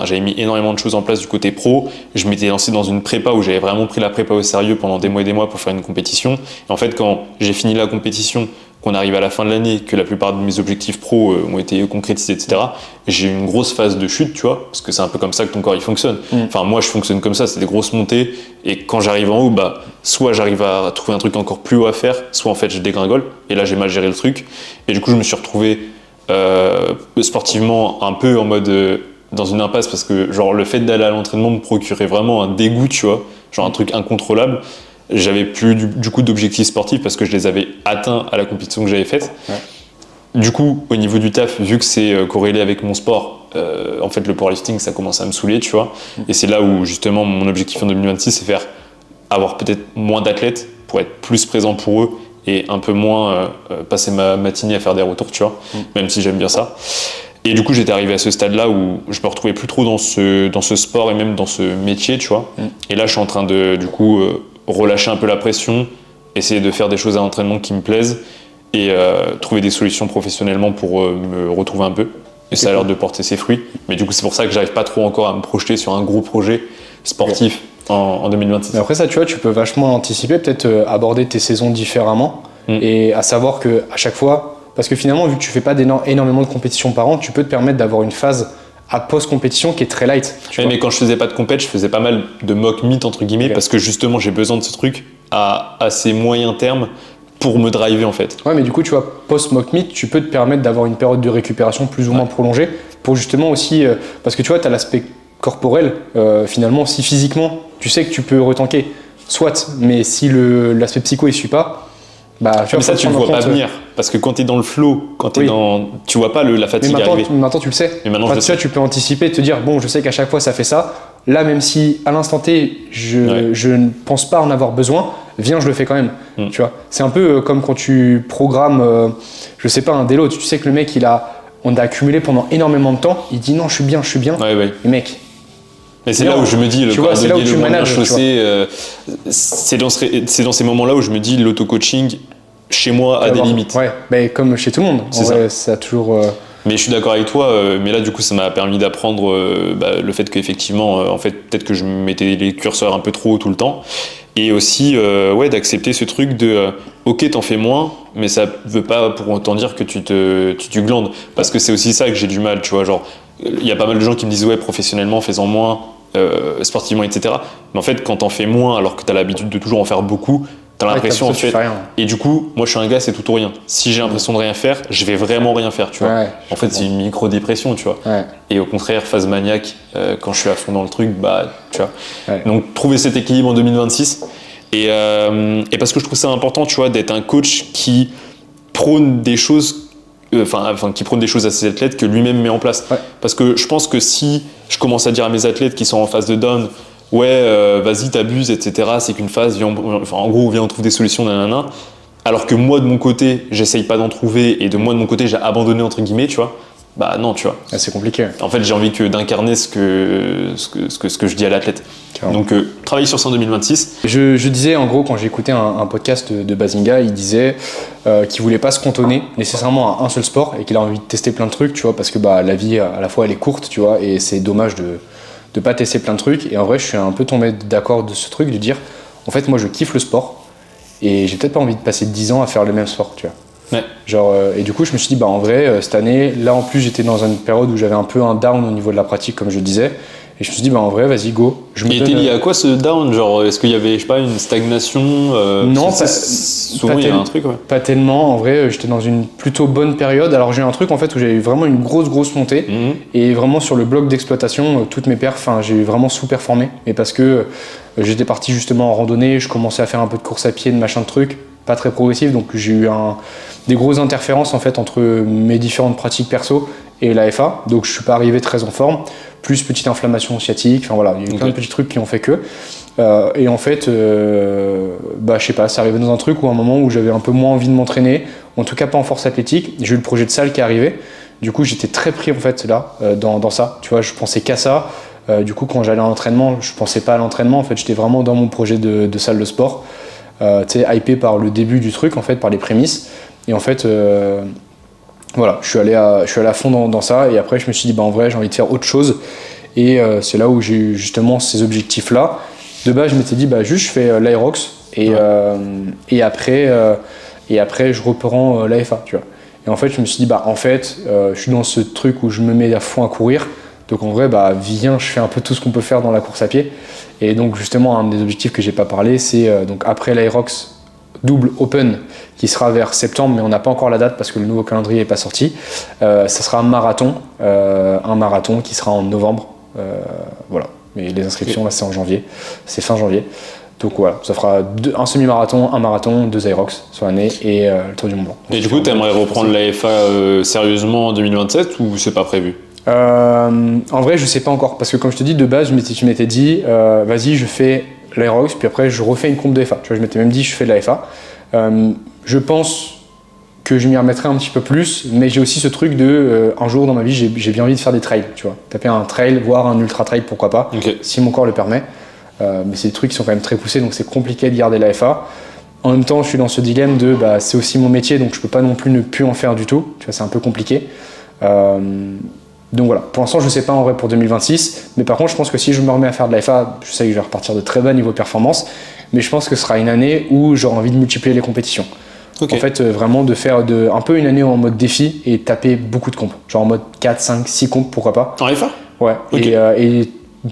j'avais mis énormément de choses en place du côté pro. Je m'étais lancé dans une prépa où j'avais vraiment pris la prépa au sérieux pendant des mois et des mois pour faire une compétition. Et en fait, quand j'ai fini la compétition, qu'on arrive à la fin de l'année, que la plupart de mes objectifs pro ont été concrétisés, etc., j'ai eu une grosse phase de chute, tu vois, parce que c'est un peu comme ça que ton corps il fonctionne. Enfin, moi je fonctionne comme ça, c'est des grosses montées, et quand j'arrive en haut, soit j'arrive à trouver un truc encore plus haut à faire, soit en fait je dégringole, et là j'ai mal géré le truc, et du coup je me suis retrouvé sportivement un peu en mode dans une impasse, parce que genre le fait d'aller à l'entraînement me procurait vraiment un dégoût, tu vois, genre un truc incontrôlable. J'avais plus du coup d'objectifs sportifs parce que je les avais atteints à la compétition que j'avais faite. Ouais. Du coup, au niveau du taf, vu que c'est corrélé avec mon sport, en fait le powerlifting ça commence à me saouler, tu vois. Et c'est là où justement mon objectif en 2026 c'est avoir peut-être moins d'athlètes pour être plus présent pour eux et un peu moins passer ma matinée à faire des retours, tu vois. Même si j'aime bien ça. Et du coup j'étais arrivé à ce stade-là où je me retrouvais plus trop dans ce sport et même dans ce métier, tu vois. Et là je suis en train de du coup relâcher un peu la pression, essayer de faire des choses à l'entraînement qui me plaisent et trouver des solutions professionnellement pour me retrouver un peu. Et ça a l'air de porter ses fruits. Mais du coup, c'est pour ça que j'arrive pas trop encore à me projeter sur un gros projet sportif en 2026. Mais après ça, tu vois, tu peux vachement anticiper, peut-être aborder tes saisons différemment et à savoir que à chaque fois, parce que finalement, vu que tu fais pas énormément de compétitions par an, tu peux te permettre d'avoir une phase à post-compétition qui est très light. Mais quand je faisais pas de compète, je faisais pas mal de mock meet entre guillemets parce que justement j'ai besoin de ce truc à assez moyen terme pour me driver en fait. Ouais, mais du coup tu vois, post-mock meet, tu peux te permettre d'avoir une période de récupération plus ou moins prolongée pour justement aussi, parce que tu vois, tu as l'aspect corporel, finalement si physiquement tu sais que tu peux retanker, soit, mais si l'aspect psycho il suit pas, tu vois, ça tu le vois pas venir parce que quand tu es dans le flow, quand tu es tu vois pas la fatigue arriver. Maintenant tu le sais. Mais maintenant tu peux anticiper et te dire bon, je sais qu'à chaque fois ça fait ça. Là, même si à l'instant T je ne pense pas en avoir besoin, viens, je le fais quand même. Tu vois, c'est un peu comme quand tu programmes, je sais pas, un délo. Tu sais que le mec on a accumulé pendant énormément de temps. Il dit non, je suis bien. Ouais. Et mec. Mais c'est là où je me dis, le chaussée, c'est dans ces moments-là où je me dis l'auto-coaching, chez moi, a des limites. Ouais, mais comme chez tout le monde. En vrai, ça a toujours... Mais je suis d'accord avec toi, mais là du coup ça m'a permis d'apprendre le fait qu'effectivement, en fait, peut-être que je mettais les curseurs un peu trop haut tout le temps. Et aussi d'accepter ce truc de ok, t'en fais moins, mais ça veut pas pour autant dire que tu glandes. Parce que c'est aussi ça que j'ai du mal, tu vois, genre... Il y a pas mal de gens qui me disent ouais, professionnellement fais-en moins, sportivement, etc. Mais en fait quand t'en fais moins alors que t'as l'habitude de toujours en faire beaucoup, t'as l'impression en fait. Et du coup, moi je suis un gars, c'est tout ou rien. Si j'ai l'impression de rien faire, je vais vraiment rien faire, tu vois. En fait c'est une micro-dépression, tu vois. Et au contraire, phase maniaque, quand je suis à fond dans le truc, tu vois. Donc trouver cet équilibre en 2026. Et parce que je trouve ça important, tu vois, d'être un coach qui prône des choses qui prône des choses à ses athlètes que lui-même met en place. Parce que je pense que si je commence à dire à mes athlètes qui sont en phase de down, vas-y, t'abuses, etc., c'est qu'une phase, en gros, viens, on trouve des solutions, nanana. Alors que moi, de mon côté, j'essaye pas d'en trouver et de moi, de mon côté, j'ai abandonné, entre guillemets, tu vois. Non, tu vois. C'est compliqué. En fait, j'ai envie d'incarner ce que je dis à l'athlète. Donc, travailler sur ça en 2026. Je disais, en gros, quand j'ai écouté un podcast de Bazinga, il disait qu'il voulait pas se cantonner nécessairement à un seul sport et qu'il a envie de tester plein de trucs, tu vois, parce que la vie, à la fois, elle est courte, tu vois, et c'est dommage de pas tester plein de trucs. Et en vrai, je suis un peu tombé d'accord de ce truc, de dire, en fait, moi, je kiffe le sport et j'ai peut-être pas envie de passer 10 ans à faire le même sport, tu vois. Et du coup, je me suis dit, en vrai, cette année, là en plus, j'étais dans une période où j'avais un peu un down au niveau de la pratique, comme je disais. Et je me suis dit, en vrai, vas-y, go. Il était lié à quoi ce down ? Genre, est-ce qu'il y avait, je sais pas, une stagnation Non, souvent il y a un truc, pas tellement. En vrai, j'étais dans une plutôt bonne période. Alors, j'ai eu un truc en fait où j'avais eu vraiment une grosse montée. Et vraiment, sur le bloc d'exploitation, toutes mes perfs, j'ai vraiment sous-performé. Mais parce que j'étais parti justement en randonnée, je commençais à faire un peu de course à pied, de machin de trucs, pas très progressif. Donc, j'ai eu des grosses interférences en fait entre mes différentes pratiques perso et la FA. Donc, je suis pas arrivé très en forme. Plus petite inflammation sciatique, il y a eu plein de petits trucs qui ont fait que. Et en fait, je sais pas, c'est arrivé dans un truc où à un moment où j'avais un peu moins envie de m'entraîner, en tout cas pas en force athlétique. J'ai eu le projet de salle qui est arrivé. Du coup, j'étais très pris en fait là, dans ça. Tu vois, je pensais qu'à ça. Du coup, quand j'allais à l'entraînement, je pensais pas à l'entraînement. En fait, j'étais vraiment dans mon projet de salle de sport. Tu sais, hypé par le début du truc, en fait, par les prémices. Et en fait, Voilà, je suis allé à fond dans ça, et après je me suis dit, bah en vrai j'ai envie de faire autre chose, et c'est là où j'ai eu justement ces objectifs-là. De base je m'étais dit, bah juste je fais l'Aerox, et après je reprends l'AFA, tu vois. Et en fait je me suis dit, bah en fait je suis dans ce truc où je me mets à fond à courir, donc en vrai bah viens, je fais un peu tout ce qu'on peut faire dans la course à pied. Et donc justement un des objectifs que j'ai pas parlé, c'est donc après l'Aerox double open qui sera vers septembre, mais on n'a pas encore la date parce que le nouveau calendrier n'est pas sorti. Ça sera un marathon qui sera en novembre. Voilà. Mais les inscriptions là c'est en janvier, c'est fin janvier. Donc voilà, ça fera un semi-marathon, un marathon, 2 Aerox sur l'année et le Tour du Mont Blanc. Et du coup, tu aimerais reprendre l'AFA sérieusement en 2027 ou c'est pas prévu? En vrai, je sais pas encore parce que comme je te dis, de base, je m'étais dit, vas-y, je fais l'Aerox, puis après je refais une comp de FA. Tu vois, je m'étais même dit, je fais de la FA. Je pense que je m'y remettrai un petit peu plus, mais j'ai aussi ce truc de, un jour dans ma vie, j'ai bien envie de faire des trails, tu vois. Taper un trail, voire un ultra trail, pourquoi pas, si mon corps le permet. Mais c'est des trucs qui sont quand même très poussés, donc c'est compliqué de garder la FA. En même temps, je suis dans ce dilemme de, bah, c'est aussi mon métier, donc je peux pas non plus ne plus en faire du tout. Tu vois, c'est un peu compliqué. Donc voilà, pour l'instant, je sais pas en vrai pour 2026, mais par contre, je pense que si je me remets à faire de la FA, je sais que je vais repartir de très bas niveau performance, mais je pense que ce sera une année où j'aurai envie de multiplier les compétitions. En fait, vraiment de faire un peu une année en mode défi et taper beaucoup de comptes. Genre en mode 4, 5, 6 comptes, pourquoi pas. En FA? Ouais. Et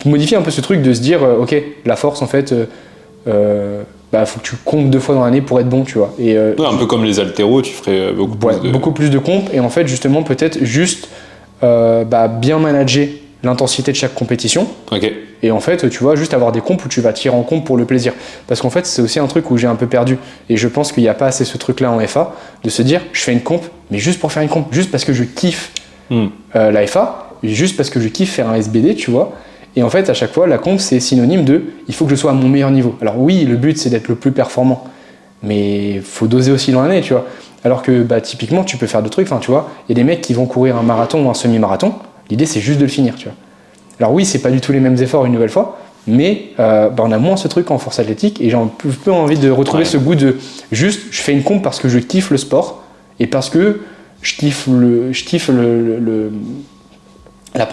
modifier un peu ce truc de se dire, ok, la force en fait, bah, faut que tu comptes 2 fois dans l'année pour être bon, tu vois. Et, un peu comme les haltéros, tu ferais beaucoup plus de comptes, et en fait, justement, peut-être juste bien manager l'intensité de chaque compétition. Et en fait, tu vois, juste avoir des comptes où tu vas tirer en compte pour le plaisir. Parce qu'en fait, c'est aussi un truc où j'ai un peu perdu. Et je pense qu'il n'y a pas assez ce truc-là en FA, de se dire, je fais une comp, mais juste pour faire une comp, juste parce que je kiffe la FA, juste parce que je kiffe faire un SBD, tu vois. Et en fait, à chaque fois, la comp, c'est synonyme de, il faut que je sois à mon meilleur niveau. Alors oui, le but, c'est d'être le plus performant. Mais il faut doser aussi dans l'année, tu vois. Alors que, typiquement, tu peux faire d'autres trucs. Enfin, tu vois, il y a des mecs qui vont courir un marathon ou un semi-marathon. L'idée, c'est juste de le finir, tu vois. Alors oui, c'est pas du tout les mêmes efforts une nouvelle fois, mais on a moins ce truc en force athlétique et j'ai un peu envie de retrouver ce goût de juste, je fais une comp parce que je kiffe le sport et parce que je kiffe la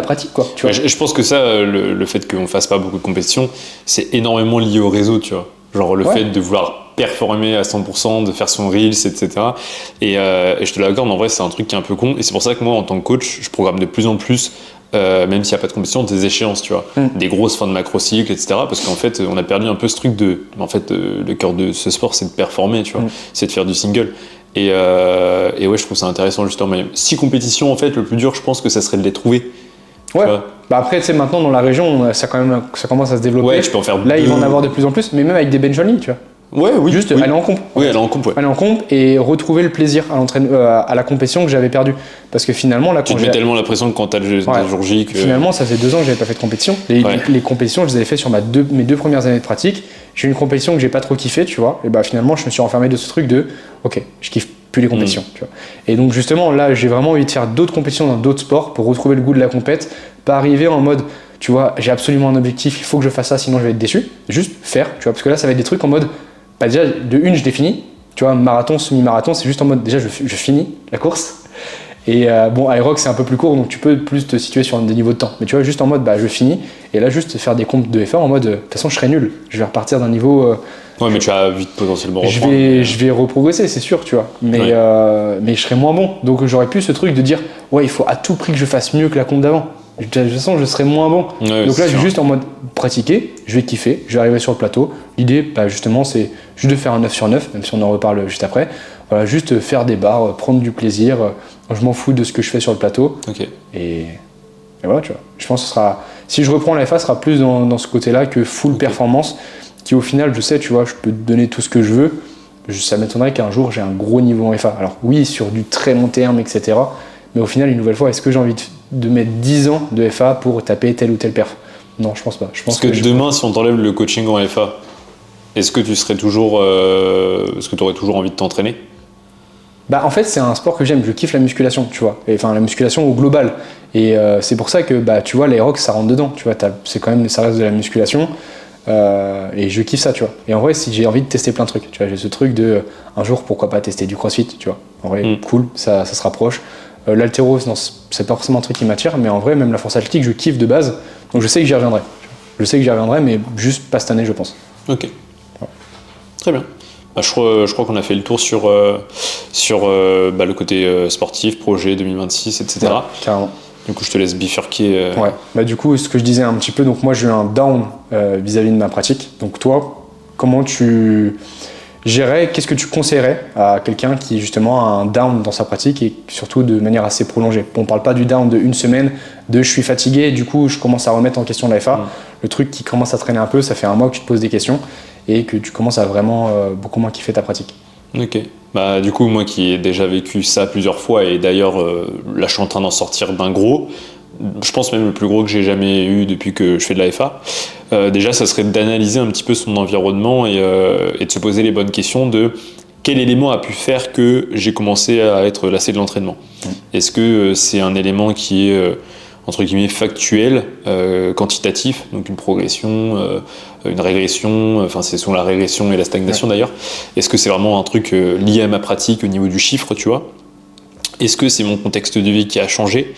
pratique, quoi. Tu vois. Je pense que ça, le fait qu'on fasse pas beaucoup de compétitions, c'est énormément lié au réseau, tu vois. Genre le fait de vouloir performer à 100%, de faire son Reels, etc. Et je te l'accorde, en vrai, c'est un truc qui est un peu con. Et c'est pour ça que moi, en tant que coach, je programme de plus en plus, même s'il n'y a pas de compétition, des échéances, tu vois. Des grosses fins de macro-cycle, etc. Parce qu'en fait, on a perdu un peu ce truc de... En fait, le cœur de ce sport, c'est de performer, tu vois. C'est de faire du single. Et ouais, je trouve ça intéressant, justement. 6 compétitions, en fait, le plus dur, je pense que ça serait de les trouver. Ouais. Après, tu sais, maintenant, dans la région, ça commence à se développer. Ouais, tu peux en faire Là, il va en avoir de plus en plus, mais même avec des bench only, tu vois. Ouais, oui. Juste aller en comp. Oui, aller en comp, ouais. Aller en comp et retrouver le plaisir à la compétition que j'avais perdu. Parce que finalement, là, tu te mets tellement la pression que quand t'as le jour J que... Finalement, ça fait 2 ans que j'avais pas fait de compétition. Les compétitions, je les avais fait sur mes 2 premières années de pratique. J'ai eu une compétition que j'ai pas trop kiffé, tu vois. Et finalement, je me suis renfermé de ce truc de, ok, je kiffe plus les compétitions, tu vois. Et donc, justement, là, j'ai vraiment envie de faire d'autres compétitions dans d'autres sports pour retrouver le goût de la compète. Pas arriver en mode, tu vois, j'ai absolument un objectif, il faut que je fasse ça, sinon je vais être déçu. Juste faire, tu vois. Parce que là, ça va être des trucs en mode, déjà, de une, je définis. Tu vois, marathon, semi-marathon, c'est juste en mode, déjà, je finis la course. Et Aerox, c'est un peu plus court, donc tu peux plus te situer sur des niveaux de temps. Mais tu vois, juste en mode, je finis. Et là, juste faire des comptes de effort en mode, de toute façon, je serai nul. Je vais repartir d'un niveau... Ouais, mais tu vas vite potentiellement reprendre. Je vais reprogresser, c'est sûr, tu vois. Mais je serai moins bon. Donc j'aurais plus ce truc de dire, ouais, il faut à tout prix que je fasse mieux que la compte d'avant. De toute façon, je serai moins bon. Ouais, donc là, je vais juste en mode pratiquer, je vais kiffer, je vais arriver sur le plateau. L'idée, justement, c'est juste de faire un 9 sur 9, même si on en reparle juste après. Voilà, juste faire des barres, prendre du plaisir. Je m'en fous de ce que je fais sur le plateau. Et voilà, tu vois. Je pense que ce sera, si je reprends la FA, ce sera plus dans ce côté-là que full performance, qui au final, je sais, tu vois, je peux te donner tout ce que je veux. Ça m'étonnerait qu'un jour, j'ai un gros niveau en FA. Alors oui, sur du très long terme, etc. Mais au final, une nouvelle fois, est-ce que j'ai envie de mettre 10 ans de FA pour taper tel ou tel perf? Non, je pense pas. Parce que demain, si on t'enlève le coaching en FA, est-ce que tu serais toujours, est-ce que tu aurais toujours envie de t'entraîner? En fait, c'est un sport que j'aime. Je kiffe la musculation, tu vois. Enfin, la musculation au global. Et c'est pour ça que, tu vois, l'Aerox, ça rentre dedans. Tu vois, c'est quand même, ça reste de la musculation. Et je kiffe ça, tu vois. Et en vrai, si j'ai envie de tester plein de trucs, tu vois, j'ai ce truc de un jour, pourquoi pas tester du crossfit, tu vois. En vrai, cool, ça se rapproche. L'haltéro, non, c'est pas forcément un truc qui m'attire, mais en vrai, même la force athlétique, je kiffe de base. Donc je sais que j'y reviendrai. Je sais que j'y reviendrai, mais juste pas cette année, je pense. Ok. Ouais. Très bien. Bah, je crois qu'on a fait le tour sur le côté sportif, projet 2026, etc. Ouais, carrément. Du coup, je te laisse bifurquer. Ouais. Bah, du coup, ce que je disais un petit peu, donc moi, j'ai eu un down vis-à-vis de ma pratique. Donc toi, comment tu gérais, qu'est-ce que tu conseillerais à quelqu'un qui justement a un down dans sa pratique et surtout de manière assez prolongée? Bon, on parle pas du down de une semaine, de je suis fatigué, du coup je commence à remettre en question la FA. Le truc qui commence à traîner un peu, ça fait un mois que tu te poses des questions et que tu commences à vraiment beaucoup moins kiffer ta pratique. Ok. Bah, du coup, moi qui ai déjà vécu ça plusieurs fois, et d'ailleurs là je suis en train d'en sortir d'un gros, je pense même le plus gros que j'ai jamais eu depuis que je fais de la FA. Déjà, ça serait d'analyser un petit peu son environnement et de se poser les bonnes questions de quel élément a pu faire que j'ai commencé à être lassé de l'entraînement. Est-ce que c'est un élément qui est entre guillemets factuel, quantitatif, donc une progression, une régression, enfin c'est souvent la régression et la stagnation d'ailleurs. Est-ce que c'est vraiment un truc lié à ma pratique au niveau du chiffre, tu vois? Est-ce que c'est mon contexte de vie qui a changé?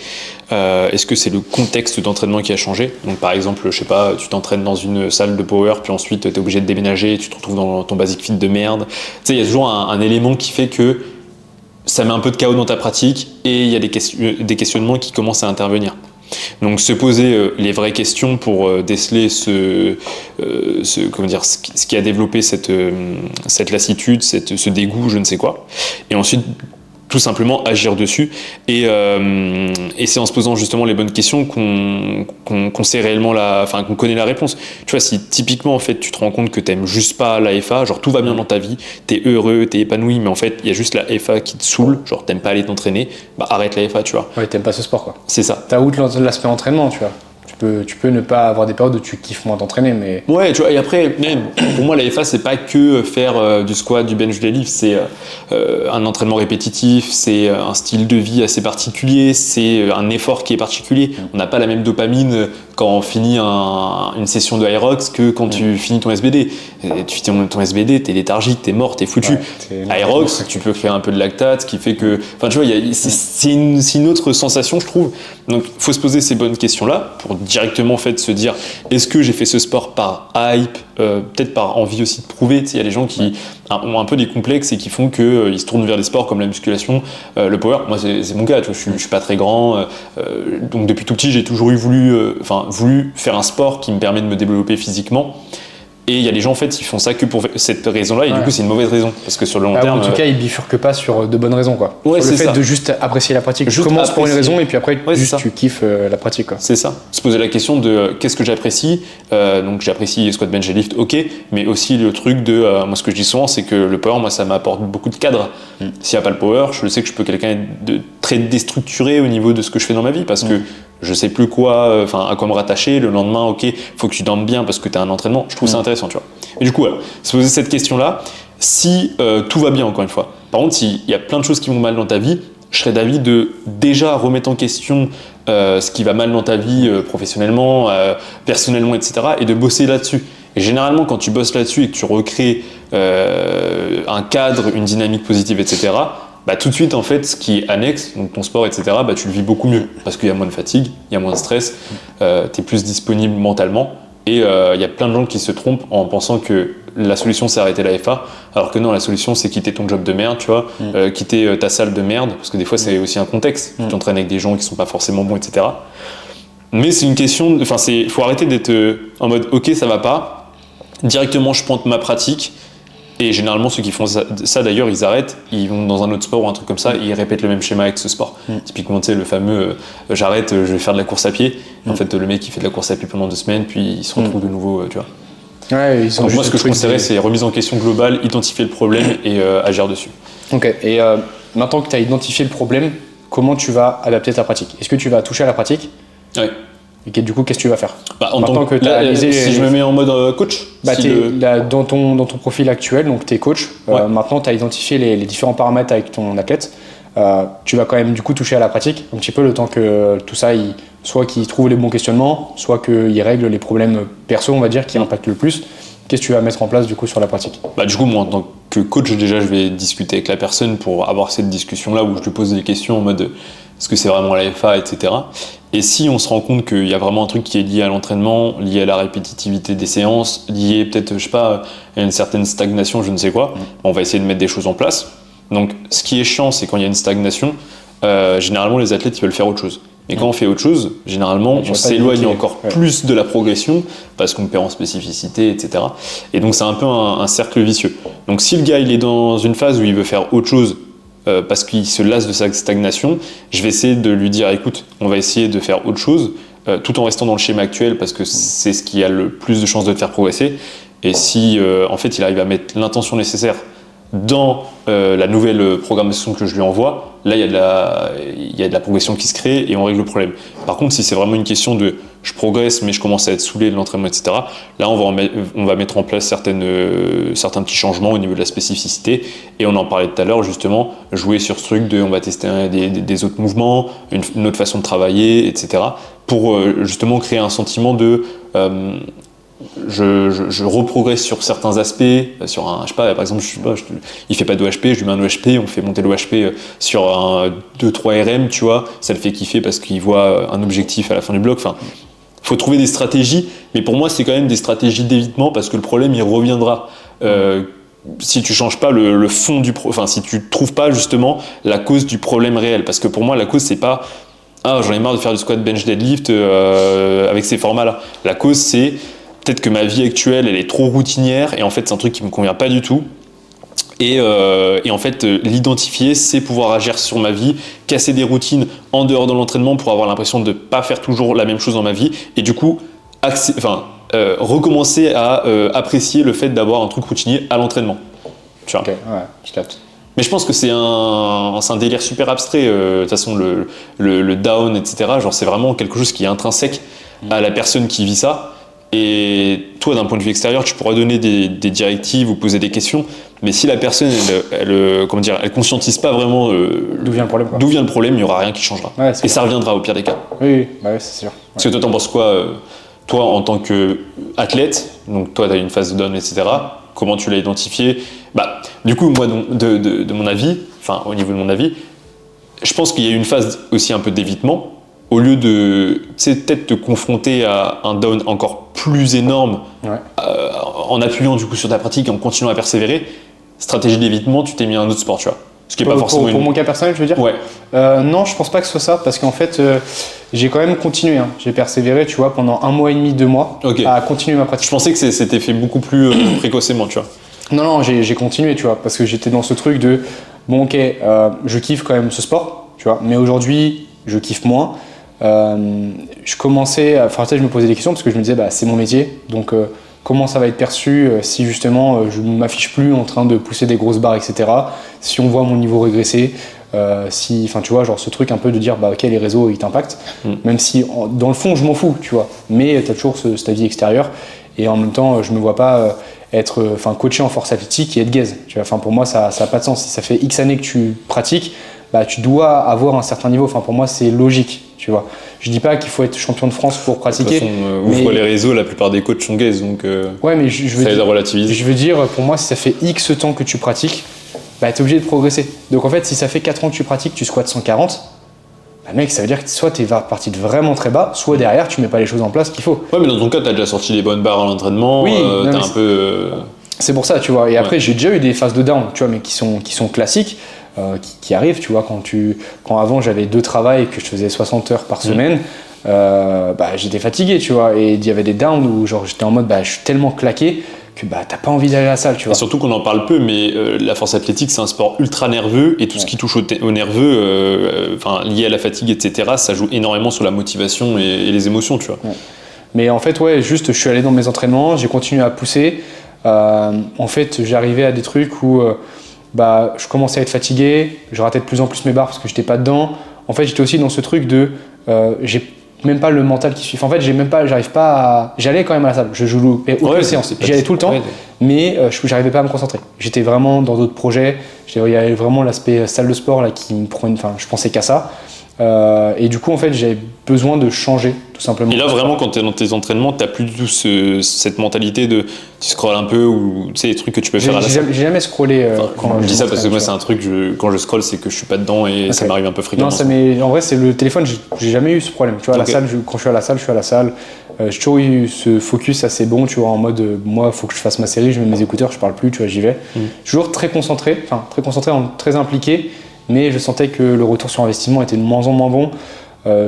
Est-ce que c'est le contexte d'entraînement qui a changé? Donc par exemple, je sais pas, tu t'entraînes dans une salle de power, puis ensuite tu es obligé de déménager, tu te retrouves dans ton basic fit de merde. Tu sais, il y a toujours un élément qui fait que ça met un peu de chaos dans ta pratique et il y a des questionnements qui commencent à intervenir. Donc se poser les vraies questions pour déceler ce qui a développé cette lassitude, ce dégoût, je ne sais quoi. Et ensuite tout simplement agir dessus et c'est en se posant justement les bonnes questions qu'on sait réellement qu'on connaît la réponse. Tu vois, si typiquement en fait tu te rends compte que t'aimes juste pas la FA, genre tout va bien dans ta vie, t'es heureux, t'es épanoui, mais en fait il y a juste la FA qui te saoule, genre t'aimes pas aller t'entraîner, bah arrête la FA, tu vois. Ouais, t'aimes pas ce sport, quoi. C'est ça. T'as outre l'aspect entraînement, tu vois. Tu peux ne pas avoir des périodes où tu kiffes moins t'entraîner, mais... Ouais, tu vois, et après, même, pour moi, la FA, c'est pas que faire du squat, du bench, du deadlift, c'est un entraînement répétitif, c'est un style de vie assez particulier, c'est un effort qui est particulier. On n'a pas la même dopamine quand on finit une session de Aerox que quand tu finis ton SBD. Et tu finis ton SBD, t'es léthargique, t'es mort, t'es foutu. Ouais, Aerox, tu peux créer un peu de lactate, ce qui fait que... Enfin, tu vois, c'est une autre sensation, je trouve. Donc, il faut se poser ces bonnes questions-là pour directement en fait se dire est-ce que j'ai fait ce sport par hype, peut-être par envie aussi de prouver. Il y a des gens qui ont un peu des complexes et qui font qu'ils se tournent vers des sports comme la musculation, le power. Moi c'est mon cas, tu vois, je suis pas très grand, donc depuis tout petit j'ai toujours voulu faire un sport qui me permet de me développer physiquement. Et il y a des gens en fait, ils font ça que pour cette raison-là, et du coup c'est une mauvaise raison parce que sur le long terme. En tout cas, ils bifurquent pas sur de bonnes raisons, quoi. Ouais, sur le fait ça. de juste apprécier la pratique. Tu commences pour une raison et puis après tu kiffes la pratique, quoi. C'est ça. Se poser la question de qu'est-ce que j'apprécie. Donc j'apprécie squat, bench et lift, ok, mais aussi le truc de moi ce que je dis souvent c'est que le power, moi ça m'apporte beaucoup de cadre. S'il n'y a pas le power, je sais que je peux quelqu'un de très déstructuré au niveau de ce que je fais dans ma vie parce que je sais plus quoi, à quoi me rattacher. Le lendemain, ok, faut que tu dormes bien parce que tu as un entraînement. Je trouve ça intéressant, tu vois. Et du coup, voilà, se poser cette question-là, si tout va bien, encore une fois. Par contre, s'il y a plein de choses qui vont mal dans ta vie, je serais d'avis de déjà remettre en question ce qui va mal dans ta vie professionnellement, personnellement, etc. et de bosser là-dessus. Et généralement, quand tu bosses là-dessus et que tu recrées un cadre, une dynamique positive, etc., bah, tout de suite, en fait, ce qui est annexe, donc ton sport, etc., bah, tu le vis beaucoup mieux parce qu'il y a moins de fatigue, il y a moins de stress, tu es plus disponible mentalement. Et il y a plein de gens qui se trompent en pensant que la solution c'est arrêter la FA, alors que non, la solution c'est quitter ton job de merde, tu vois, quitter ta salle de merde, parce que des fois c'est aussi un contexte, tu t'entraînes avec des gens qui sont pas forcément bons, etc. Mais c'est une question, il faut arrêter d'être en mode ok ça va pas, directement je pointe ma pratique. Et généralement, ceux qui font ça d'ailleurs, ils arrêtent, ils vont dans un autre sport ou un truc comme ça, et ils répètent le même schéma avec ce sport. Typiquement, tu sais, le fameux j'arrête, je vais faire de la course à pied. En fait, le mec, il fait de la course à pied pendant 2 semaines, puis il se retrouve de nouveau, tu vois. Ouais, donc moi, ce que je conseillerais, c'est remise en question globale, identifier le problème et agir dessus. Ok, et maintenant que tu as identifié le problème, comment tu vas adapter ta pratique? Est-ce que tu vas toucher à la pratique? Ouais. Et du coup, qu'est-ce que tu vas faire? Si je me mets en mode coach, dans ton profil actuel, donc tu es coach, maintenant tu as identifié les différents paramètres avec ton athlète, tu vas quand même du coup toucher à la pratique, un petit peu le temps que tout ça soit qu'ils trouvent les bons questionnements, soit qu'ils règlent les problèmes perso, on va dire, qui impactent le plus. Qu'est-ce que tu vas mettre en place du coup sur la pratique? Bah, du coup, moi, en tant que coach, déjà, je vais discuter avec la personne pour avoir cette discussion-là où je lui pose des questions en mode est-ce que c'est vraiment la FA, etc. Et si on se rend compte qu'il y a vraiment un truc qui est lié à l'entraînement, lié à la répétitivité des séances, lié peut-être, je sais pas, à une certaine stagnation, je ne sais quoi, on va essayer de mettre des choses en place. Donc, ce qui est chiant, c'est quand il y a une stagnation, généralement, les athlètes, ils veulent faire autre chose. Et quand on fait autre chose, généralement, on s'éloigne encore plus de la progression parce qu'on perd en spécificité, etc. Et donc, c'est un peu un cercle vicieux. Donc, si le gars, il est dans une phase où il veut faire autre chose parce qu'il se lasse de sa stagnation, je vais essayer de lui dire, écoute, on va essayer de faire autre chose tout en restant dans le schéma actuel parce que c'est ce qui a le plus de chances de te faire progresser. Et si, en fait, il arrive à mettre l'intention nécessaire dans la nouvelle programmation que je lui envoie, là il y a de la progression qui se crée et on règle le problème. Par contre, si c'est vraiment une question de je progresse mais je commence à être saoulé de l'entraînement, etc., là on va mettre en place certains petits changements au niveau de la spécificité et on en parlait tout à l'heure justement, jouer sur ce truc de on va tester des autres mouvements, une autre façon de travailler, etc., pour justement créer un sentiment de je reprogresse sur certains aspects, sur un, je sais pas, par exemple, il fait pas d'OHP, je lui mets un OHP, on fait monter l'OHP sur un 2-3 RM, tu vois, ça le fait kiffer parce qu'il voit un objectif à la fin du bloc. Enfin, faut trouver des stratégies, mais pour moi, c'est quand même des stratégies d'évitement parce que le problème, il reviendra. Si tu changes pas le fond enfin, si tu trouves pas justement la cause du problème réel, parce que pour moi, la cause, c'est pas j'en ai marre de faire du squat, bench, deadlift avec ces formats-là. La cause, c'est peut-être que ma vie actuelle, elle est trop routinière et en fait, c'est un truc qui me convient pas du tout. Et en fait, l'identifier, c'est pouvoir agir sur ma vie, casser des routines en dehors de l'entraînement pour avoir l'impression de ne pas faire toujours la même chose dans ma vie et du coup, recommencer à apprécier le fait d'avoir un truc routinier à l'entraînement. Tu vois. Ok, ouais, je capte. Mais je pense que c'est un délire super abstrait. De toute façon, le down, etc., genre, c'est vraiment quelque chose qui est intrinsèque à la personne qui vit ça. Et toi, d'un point de vue extérieur, tu pourras donner des directives ou poser des questions, mais si la personne, elle conscientise pas vraiment d'où vient le problème, il n'y aura rien qui changera. Ouais, et ça reviendra au pire des cas. Oui, bah ouais, c'est sûr. Parce que toi, t'en penses quoi, toi, en tant qu'athlète, donc toi, tu as une phase de down, etc., comment tu l'as identifié? Bah, du coup, moi, de mon avis, enfin, au niveau de mon avis, je pense qu'il y a eu une phase aussi un peu d'évitement. Au lieu de peut-être te confronter à un down encore plus énorme, en appuyant du coup sur ta pratique et en continuant à persévérer, stratégie d'évitement, tu t'es mis à un autre sport, tu vois. Ce qui est pas forcément pour mon cas personnel, je veux dire. Ouais. Non, je pense pas que ce soit ça, parce qu'en fait, j'ai quand même continué. J'ai persévéré, tu vois, pendant 1 mois et demi, 2 mois, à continuer ma pratique. Je pensais que c'était fait beaucoup plus précocement, tu vois. Non, j'ai continué, tu vois, parce que j'étais dans ce truc de bon, ok, je kiffe quand même ce sport, tu vois, mais aujourd'hui, je kiffe moins. Je commençais, je me posais des questions parce que je me disais c'est mon métier, donc comment ça va être perçu si justement je ne m'affiche plus en train de pousser des grosses barres, etc. Si on voit mon niveau régresser, tu vois, genre ce truc un peu de dire ok, les réseaux ils t'impactent, même si dans le fond je m'en fous, tu vois, mais tu as toujours cet avis extérieur et en même temps je me vois pas être coaché en force athlétique et être gaze, tu vois, pour moi ça n'a pas de sens. Si ça fait X années que tu pratiques, tu dois avoir un certain niveau, pour moi c'est logique. Tu vois. Je dis pas qu'il faut être champion de France pour pratiquer. De toute façon, ouvre les réseaux, la plupart des coachs sont gays, donc ouais, mais ça aide à relativiser. Je veux dire, pour moi, si ça fait X temps que tu pratiques, tu es obligé de progresser. Donc en fait, si ça fait 4 ans que tu pratiques, tu squattes 140, mec, ça veut dire que soit tu es parti de vraiment très bas, soit derrière, tu mets pas les choses en place qu'il faut. Ouais, mais dans ton cas, tu as déjà sorti les bonnes barres à l'entraînement, oui, t'as un peu... C'est pour ça, tu vois. Et après, j'ai déjà eu des phases de down, tu vois, mais qui sont classiques. Qui arrivent, tu vois, quand avant j'avais 2 travails et que je faisais 60 heures par semaine, j'étais fatigué, tu vois, et il y avait des downs où genre j'étais en mode je suis tellement claqué que t'as pas envie d'aller à la salle, tu vois. Et surtout qu'on en parle peu, mais la force athlétique c'est un sport ultra nerveux et tout ce qui touche au nerveux, lié à la fatigue, etc., ça joue énormément sur la motivation et les émotions, tu vois. Ouais. Mais en fait, juste je suis allé dans mes entraînements, j'ai continué à pousser. En fait, j'arrivais à des trucs où je commençais à être fatigué, je ratais de plus en plus mes barres parce que j'étais pas dedans. En fait, j'étais aussi dans ce truc de j'ai même pas le mental qui suit. En fait, j'arrive pas à... J'allais quand même à la salle, je joue aucune séance. J'y allais tout le temps, mais j'arrivais pas à me concentrer. J'étais vraiment dans d'autres projets. Il y avait vraiment l'aspect salle de sport là qui me prenait. Je pensais qu'à ça. Et du coup, en fait, j'avais besoin de changer, tout simplement. Et là, vraiment, quand tu es dans tes entraînements, tu n'as plus du tout cette mentalité de tu scrolles un peu ou tu sais, les trucs que tu peux faire à la salle. J'ai jamais scrollé quand je dis ça parce que moi, c'est un truc, quand je scroll, c'est que je suis pas dedans et ça m'arrive un peu fréquemment. Non, en vrai, c'est le téléphone, j'ai jamais eu ce problème. Tu vois, à la salle, quand je suis à la salle, je suis à la salle. J'ai toujours eu ce focus assez bon, tu vois, en mode moi, il faut que je fasse ma série, je mets mes écouteurs, je parle plus, tu vois, j'y vais. Toujours très concentré, très impliqué, mais je sentais que le retour sur investissement était de moins en moins bon.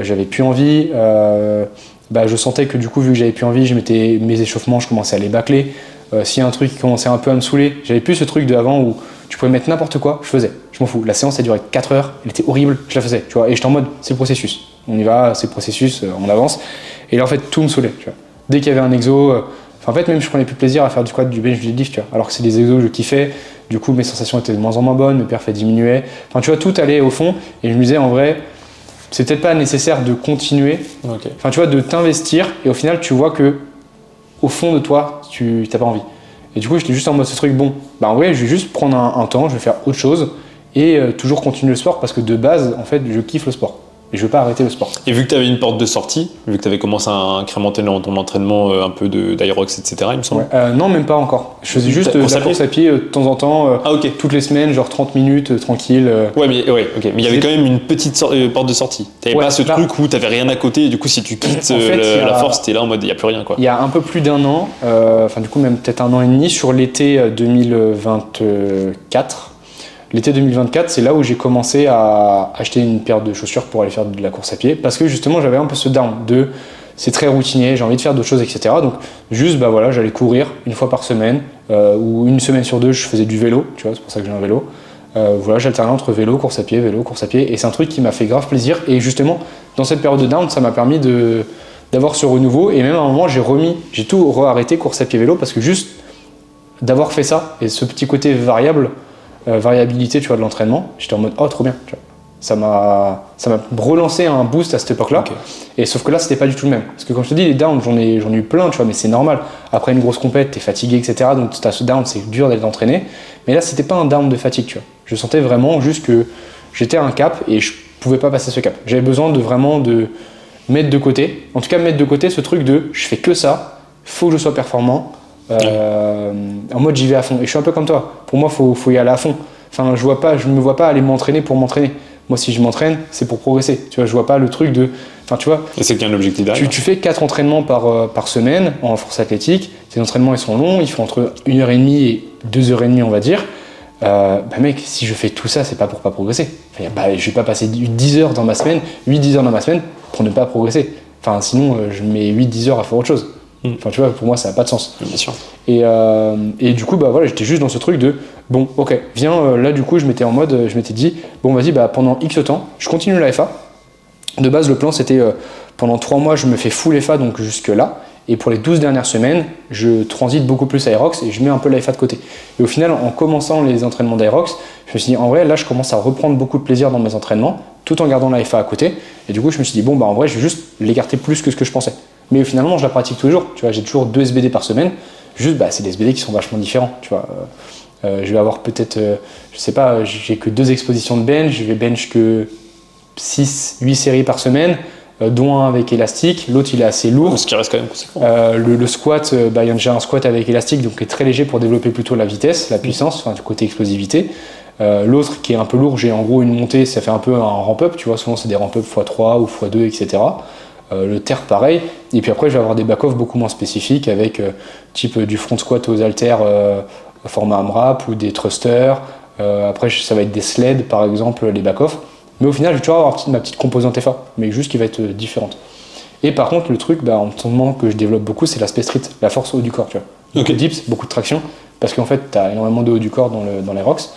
J'avais plus envie. Je sentais que du coup, vu que j'avais plus envie, je mettais mes échauffements, je commençais à les bâcler. S'il y a un truc qui commençait un peu à me saouler, j'avais plus ce truc de avant où tu pouvais mettre n'importe quoi, je faisais. Je m'en fous. La séance, elle durait 4 heures, elle était horrible, je la faisais. Tu vois, et j'étais en mode, c'est le processus. On y va, c'est le processus, on avance. Et là, en fait, tout me saoulait. Tu vois. Dès qu'il y avait un exo, en fait, même je prenais plus plaisir à faire du squat, du bench, du deadlift, tu vois. Alors que c'est des exos que je kiffais. Du coup, mes sensations étaient de moins en moins bonnes, mes perfs diminuaient. Enfin, tu vois, tout allait au fond. Et je me disais, en vrai, c'est peut-être pas nécessaire de continuer. Enfin, tu vois, de t'investir. Et au final, tu vois que au fond de toi, tu n'as pas envie. Et du coup, j'étais juste en mode ce truc, bon, en vrai, je vais juste prendre un temps, je vais faire autre chose et toujours continuer le sport parce que de base, en fait, je kiffe le sport. Et je veux pas arrêter le sport. Et vu que tu avais une porte de sortie, vu que tu avais commencé à incrémenter dans ton entraînement un peu d'aerox, etc., il me semble. Non, même pas encore. Je faisais juste la course à pied de temps en temps, toutes les semaines, genre 30 minutes, tranquille. Mais il y avait quand même une petite porte de sortie. Tu n'avais pas ce truc où tu n'avais rien à côté, et du coup, si tu quittes la force, tu es là en mode il n'y a plus rien. Quoi. Il y a un peu plus d'un an, du coup, même peut-être un an et demi, sur l'été 2024. L'été 2024, c'est là où j'ai commencé à acheter une paire de chaussures pour aller faire de la course à pied parce que justement j'avais un peu ce down de c'est très routinier, j'ai envie de faire d'autres choses, etc. Donc juste j'allais courir une fois par semaine ou une semaine sur deux, je faisais du vélo, tu vois, c'est pour ça que j'ai un vélo. J'alternais entre vélo, course à pied et c'est un truc qui m'a fait grave plaisir et justement dans cette période de down, ça m'a permis d'avoir ce renouveau et même à un moment j'ai tout arrêté course à pied vélo parce que juste d'avoir fait ça et ce petit côté variabilité, tu vois, de l'entraînement, j'étais en mode oh trop bien, tu vois. Ça m'a relancé un boost à cette époque-là. Et sauf que là, c'était pas du tout le même. Parce que quand je te dis les downs, j'en ai eu plein, tu vois, mais c'est normal. Après une grosse compète, t'es fatigué, etc. Donc t'as ce down, c'est dur d'être entraîné. Mais là, c'était pas un down de fatigue, tu vois. Je sentais vraiment juste que j'étais à un cap et je pouvais pas passer ce cap. J'avais besoin de mettre de côté, en tout cas mettre de côté ce truc de je fais que ça, faut que je sois performant. En mode j'y vais à fond et je suis un peu comme toi, pour moi faut y aller à fond, enfin je me vois pas aller m'entraîner pour m'entraîner, moi si je m'entraîne c'est pour progresser, tu vois, je vois pas le truc de, enfin tu vois, et c'est qu'il y a un objectif derrière. Tu fais 4 entraînements par semaine en force athlétique, ces entraînements ils sont longs, ils font entre 1h30 et 2h30 on va dire, mec si je fais tout ça c'est pas pour pas progresser, je vais pas passer 10 heures dans ma semaine, 8-10 heures dans ma semaine pour ne pas progresser, enfin sinon je mets 8-10 heures à faire autre chose. Enfin, tu vois, pour moi, ça n'a pas de sens. Bien sûr. Et du coup, j'étais juste dans ce truc de bon, ok, viens, là, du coup, je m'étais dit, bon, vas-y, pendant X temps, je continue la FA. De base, le plan, c'était pendant 3 mois, je me fais full FA, donc jusque-là. Et pour les 12 dernières semaines, je transite beaucoup plus à Aerox et je mets un peu la FA de côté. Et au final, en commençant les entraînements d'Aerox, je me suis dit, en vrai, là, je commence à reprendre beaucoup de plaisir dans mes entraînements, tout en gardant la FA à côté. Et du coup, je me suis dit, bon, en vrai, je vais juste l'écarter plus que ce que je pensais. Mais finalement, je la pratique toujours. Tu vois, j'ai toujours 2 SBD par semaine. Juste, c'est des SBD qui sont vachement différents. Tu vois, je vais avoir peut-être, je sais pas, j'ai que 2 expositions de bench. Je vais bench que 6-8 séries par semaine, dont un avec élastique. L'autre, il est assez lourd. Ce qui reste quand même conséquent. Le squat, j'ai un squat avec élastique, donc qui est très léger pour développer plutôt la vitesse, la puissance, enfin du côté explosivité. L'autre qui est un peu lourd, j'ai en gros une montée, ça fait un peu un ramp-up. Tu vois, souvent c'est des ramp-up x3 ou x2, etc. Le terre pareil, et puis après je vais avoir des back-off beaucoup moins spécifiques avec type du front squat aux haltères format AMRAP ou des thrusters, après ça va être des sleds par exemple, les back-off, mais au final je vais toujours avoir ma petite composante FA, mais juste qui va être différente. Et par contre le truc en ce moment que je développe beaucoup c'est l'aspect street, la force haut du corps, tu vois. Beaucoup de dips, beaucoup de traction, parce qu'en fait tu as énormément de haut du corps dans les rocks,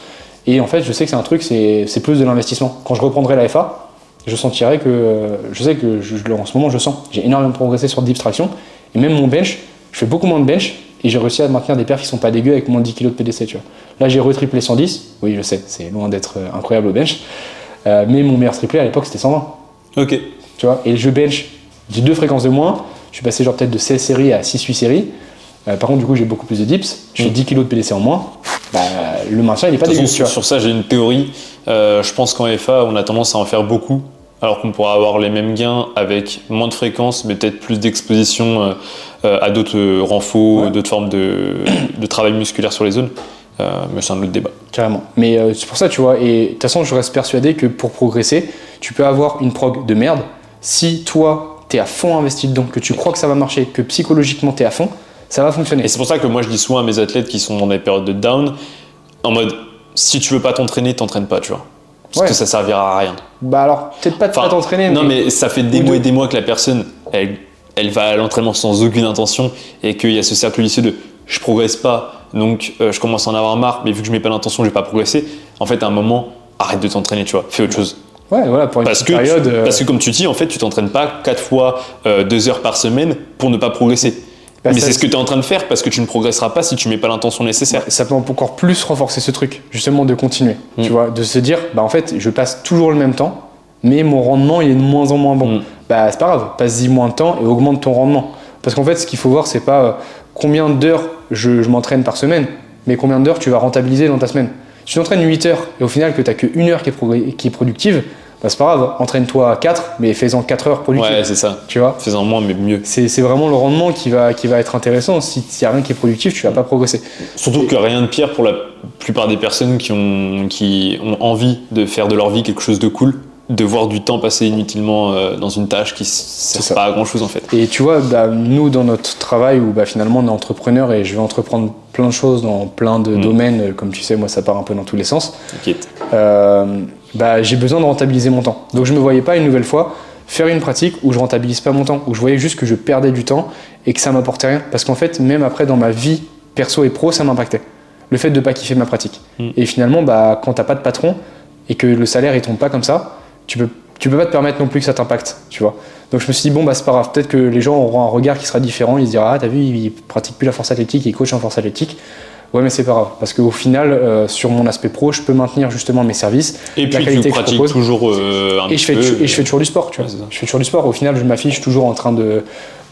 et en fait je sais que c'est un truc, c'est plus de l'investissement. Quand je reprendrai la FA, je sentirais que, je sais que en ce moment je sens, j'ai énormément progressé sur dips traction, et même mon bench, je fais beaucoup moins de bench, et j'ai réussi à maintenir des perfs qui sont pas dégueux avec moins de 10 kg de PDC, tu vois. Là j'ai retriplé 110, oui je sais, c'est loin d'être incroyable au bench, mais mon meilleur triplé à l'époque c'était 120. Ok. Tu vois, et je bench, j'ai 2 fréquences de moins, je suis passé genre peut-être de 16 séries à 6-8 séries, par contre du coup j'ai beaucoup plus de dips, je fais 10 kg de PDC en moins, le maintien il est pas dégueu. Sur ça j'ai une théorie, je pense qu'en FA on a tendance à en faire beaucoup alors qu'on pourra avoir les mêmes gains avec moins de fréquence, mais peut-être plus d'exposition à d'autres renforts, d'autres formes de travail musculaire sur les zones. Mais c'est un autre débat. Carrément. Mais c'est pour ça, tu vois, et de toute façon, je reste persuadé que pour progresser, tu peux avoir une prog de merde. Si toi, t'es à fond investi dedans, que tu crois que ça va marcher, que psychologiquement t'es à fond, ça va fonctionner. Et c'est pour ça que moi, je dis souvent à mes athlètes qui sont dans des périodes de down, en mode, si tu veux pas t'entraîner, t'entraînes pas, tu vois. Parce que ça servira à rien. Bah alors, peut-être pas de pas t'entraîner. Non, mais ça fait des mois et des mois que la personne, elle va à l'entraînement sans aucune intention et qu'il y a ce cercle vicieux de je progresse pas, donc je commence à en avoir marre, mais vu que je mets pas l'intention, je vais pas progresser. En fait, à un moment, arrête de t'entraîner, tu vois, fais autre chose. Ouais, voilà, pour une petite période. Parce que comme tu dis, en fait, tu t'entraînes pas 4 fois 2 heures par semaine pour ne pas progresser. Bah, mais c'est ce que tu es en train de faire parce que tu ne progresseras pas si tu mets pas l'intention nécessaire. Ça peut encore plus renforcer ce truc, justement, de continuer. Tu vois, de se dire, bah en fait, je passe toujours le même temps, mais mon rendement, il est de moins en moins bon. Bah, c'est pas grave, passe-y moins de temps et augmente ton rendement. Parce qu'en fait, ce qu'il faut voir, c'est pas combien d'heures je m'entraîne par semaine, mais combien d'heures tu vas rentabiliser dans ta semaine. Si tu t'entraînes 8 heures et au final que tu n'as qu'une heure qui est productive, bah c'est pas grave, entraîne-toi à 4, mais fais-en 4 heures productives. Ouais, c'est ça. Tu vois, fais-en moins, mais mieux. C'est vraiment le rendement qui va être intéressant. S'il n'y a rien qui est productif, tu vas pas progresser. Surtout que rien de pire pour la plupart des personnes qui ont envie de faire de leur vie quelque chose de cool, de voir du temps passer inutilement dans une tâche qui ne sert pas à grand chose en fait. Et tu vois, bah, nous dans notre travail où bah, finalement on est entrepreneur et je vais entreprendre plein de choses dans plein de domaines, comme tu sais, moi ça part un peu dans tous les sens. T'inquiète. Bah, j'ai besoin de rentabiliser mon temps. Donc je me voyais pas une nouvelle fois faire une pratique où je rentabilise pas mon temps, où je voyais juste que je perdais du temps et que ça m'apportait rien. Parce qu'en fait, même après dans ma vie perso et pro, ça m'impactait. Le fait de pas kiffer ma pratique. Et finalement, bah, quand t'as pas de patron et que le salaire il tombe pas comme ça, tu peux pas te permettre non plus que ça t'impacte, tu vois. Donc je me suis dit, bon, bah c'est pas grave, peut-être que les gens auront un regard qui sera différent, ils se diront, ah t'as vu, il pratique plus la force athlétique, il coach en force athlétique. Ouais, mais c'est pas grave, parce qu'au final, sur mon aspect pro, je peux maintenir justement mes services, et puis la qualité tu pratiques toujours et je fais toujours du sport, tu vois. Je fais toujours du sport. Au final, je m'affiche toujours en train de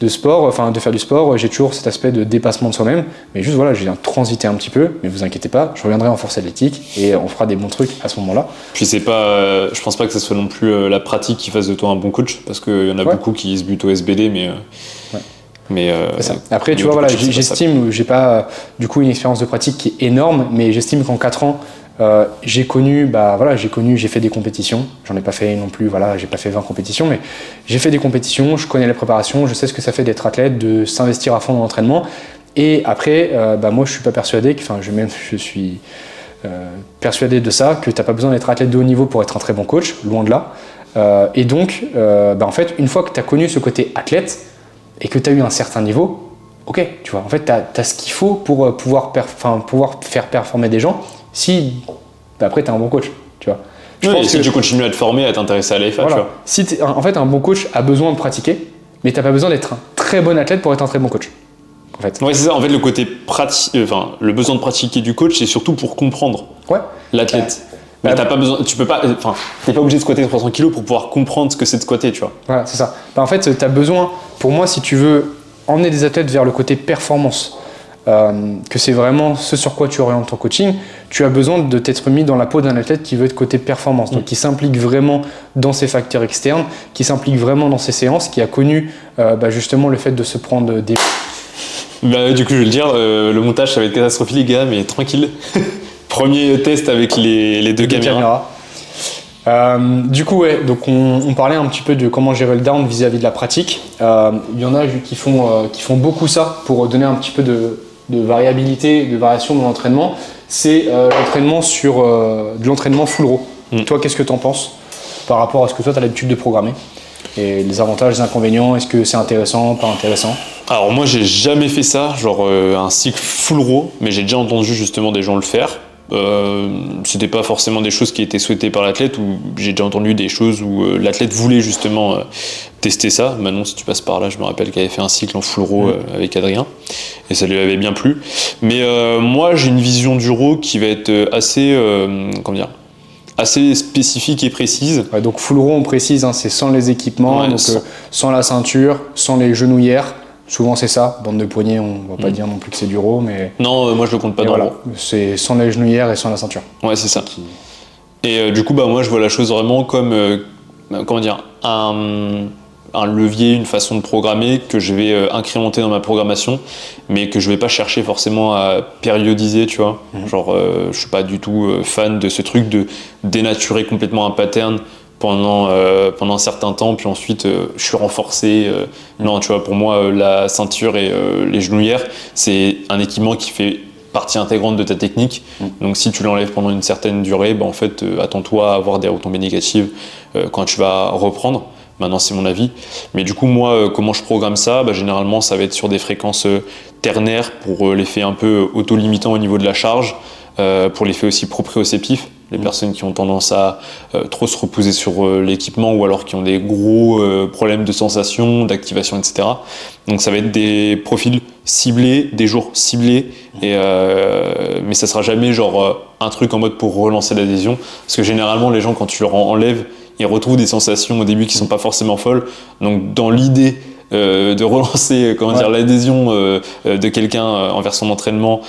sport, enfin de faire du sport. J'ai toujours cet aspect de dépassement de soi-même, mais juste voilà, je viens transiter un petit peu, mais vous inquiétez pas, je reviendrai en force athlétique et on fera des bons trucs à ce moment-là. Puis c'est pas, je pense pas que ce soit non plus la pratique qui fasse de toi un bon coach, parce qu'il y en a beaucoup qui se butent au SBD, mais. Après, tu vois, voilà, j'estime, j'ai pas du coup une expérience de pratique qui est énorme, mais j'estime qu'en 4 ans, j'ai fait des compétitions. J'en ai pas fait non plus, voilà, j'ai pas fait 20 compétitions, mais j'ai fait des compétitions, je connais les préparations, je sais ce que ça fait d'être athlète, de s'investir à fond dans l'entraînement. Et après, moi, je suis pas persuadé, je suis persuadé de ça, que t'as pas besoin d'être athlète de haut niveau pour être un très bon coach, loin de là. Et donc, en fait, une fois que t'as connu ce côté athlète, et que tu as eu un certain niveau, ok, tu vois, en fait, tu as ce qu'il faut pour pouvoir faire performer des gens si après tu es un bon coach, tu vois. Si tu continues à te former, à t'intéresser à l'AFA, voilà. tu vois. En fait, un bon coach a besoin de pratiquer, mais tu n'as pas besoin d'être un très bon athlète pour être un très bon coach. En fait. Ouais, c'est ça. En fait, le côté le besoin de pratiquer du coach, c'est surtout pour comprendre l'athlète. Mais t'as pas besoin, t'es pas obligé de squatter 300 kg pour pouvoir comprendre ce que c'est de squatter, tu vois. Voilà, c'est ça. En fait, t'as besoin, pour moi, si tu veux emmener des athlètes vers le côté performance, que c'est vraiment ce sur quoi tu orientes ton coaching, tu as besoin de t'être mis dans la peau d'un athlète qui veut être côté performance, donc qui s'implique vraiment dans ses facteurs externes, qui s'implique vraiment dans ses séances, qui a connu justement le fait de se prendre des... du coup, je vais le dire, le montage, ça va être catastrophique, les gars, mais tranquille. Premier test avec les deux caméras. Du coup, ouais, donc on parlait un petit peu de comment gérer le down vis-à-vis de la pratique. Il y en a qui font beaucoup ça pour donner un petit peu de variabilité, de variation dans l'entraînement. C'est l'entraînement sur de l'entraînement full row. Toi, qu'est-ce que tu en penses par rapport à ce que toi, tu as l'habitude de programmer? Et les avantages, les inconvénients, est-ce que c'est intéressant, pas intéressant? Alors moi, j'ai jamais fait ça, genre un cycle full row, mais j'ai déjà entendu justement des gens le faire. C'était pas forcément des choses qui étaient souhaitées par l'athlète, ou j'ai déjà entendu des choses où l'athlète voulait justement tester ça. Manon, si tu passes par là, je me rappelle qu'elle avait fait un cycle en full row avec Adrien et ça lui avait bien plu. Mais moi, j'ai une vision du row qui va être assez spécifique et précise. Ouais, donc full row, on précise, hein, c'est sans les équipements, donc sans la ceinture, sans les genouillères. Souvent c'est ça, bande de poignets, on va pas dire non plus que c'est du row, mais... Non, moi je le compte pas dans le row. C'est sans les genouillères et sans la ceinture. Ouais, c'est ça. Et du coup, moi je vois la chose vraiment comme comment dire, un levier, une façon de programmer que je vais incrémenter dans ma programmation, mais que je vais pas chercher forcément à périodiser, tu vois. Genre, je suis pas du tout fan de ce truc de dénaturer complètement un pattern pendant un certain temps, puis ensuite je suis renforcé. Non, tu vois, pour moi, la ceinture et les genouillères, c'est un équipement qui fait partie intégrante de ta technique. Donc si tu l'enlèves pendant une certaine durée, en fait, attends-toi à avoir des retombées négatives quand tu vas reprendre. Maintenant, c'est mon avis. Mais du coup, moi, comment je programme ça? Généralement, ça va être sur des fréquences ternaires pour l'effet un peu auto-limitant au niveau de la charge, pour l'effet aussi proprioceptif. Les personnes qui ont tendance à trop se reposer sur l'équipement ou alors qui ont des gros problèmes de sensation, d'activation, etc. Donc ça va être des profils ciblés, des jours ciblés, mais ça sera jamais genre un truc en mode pour relancer l'adhésion. Parce que généralement, les gens, quand tu leur enlèves, ils retrouvent des sensations au début qui sont pas forcément folles. Donc dans l'idée de relancer l'adhésion de quelqu'un envers son entraînement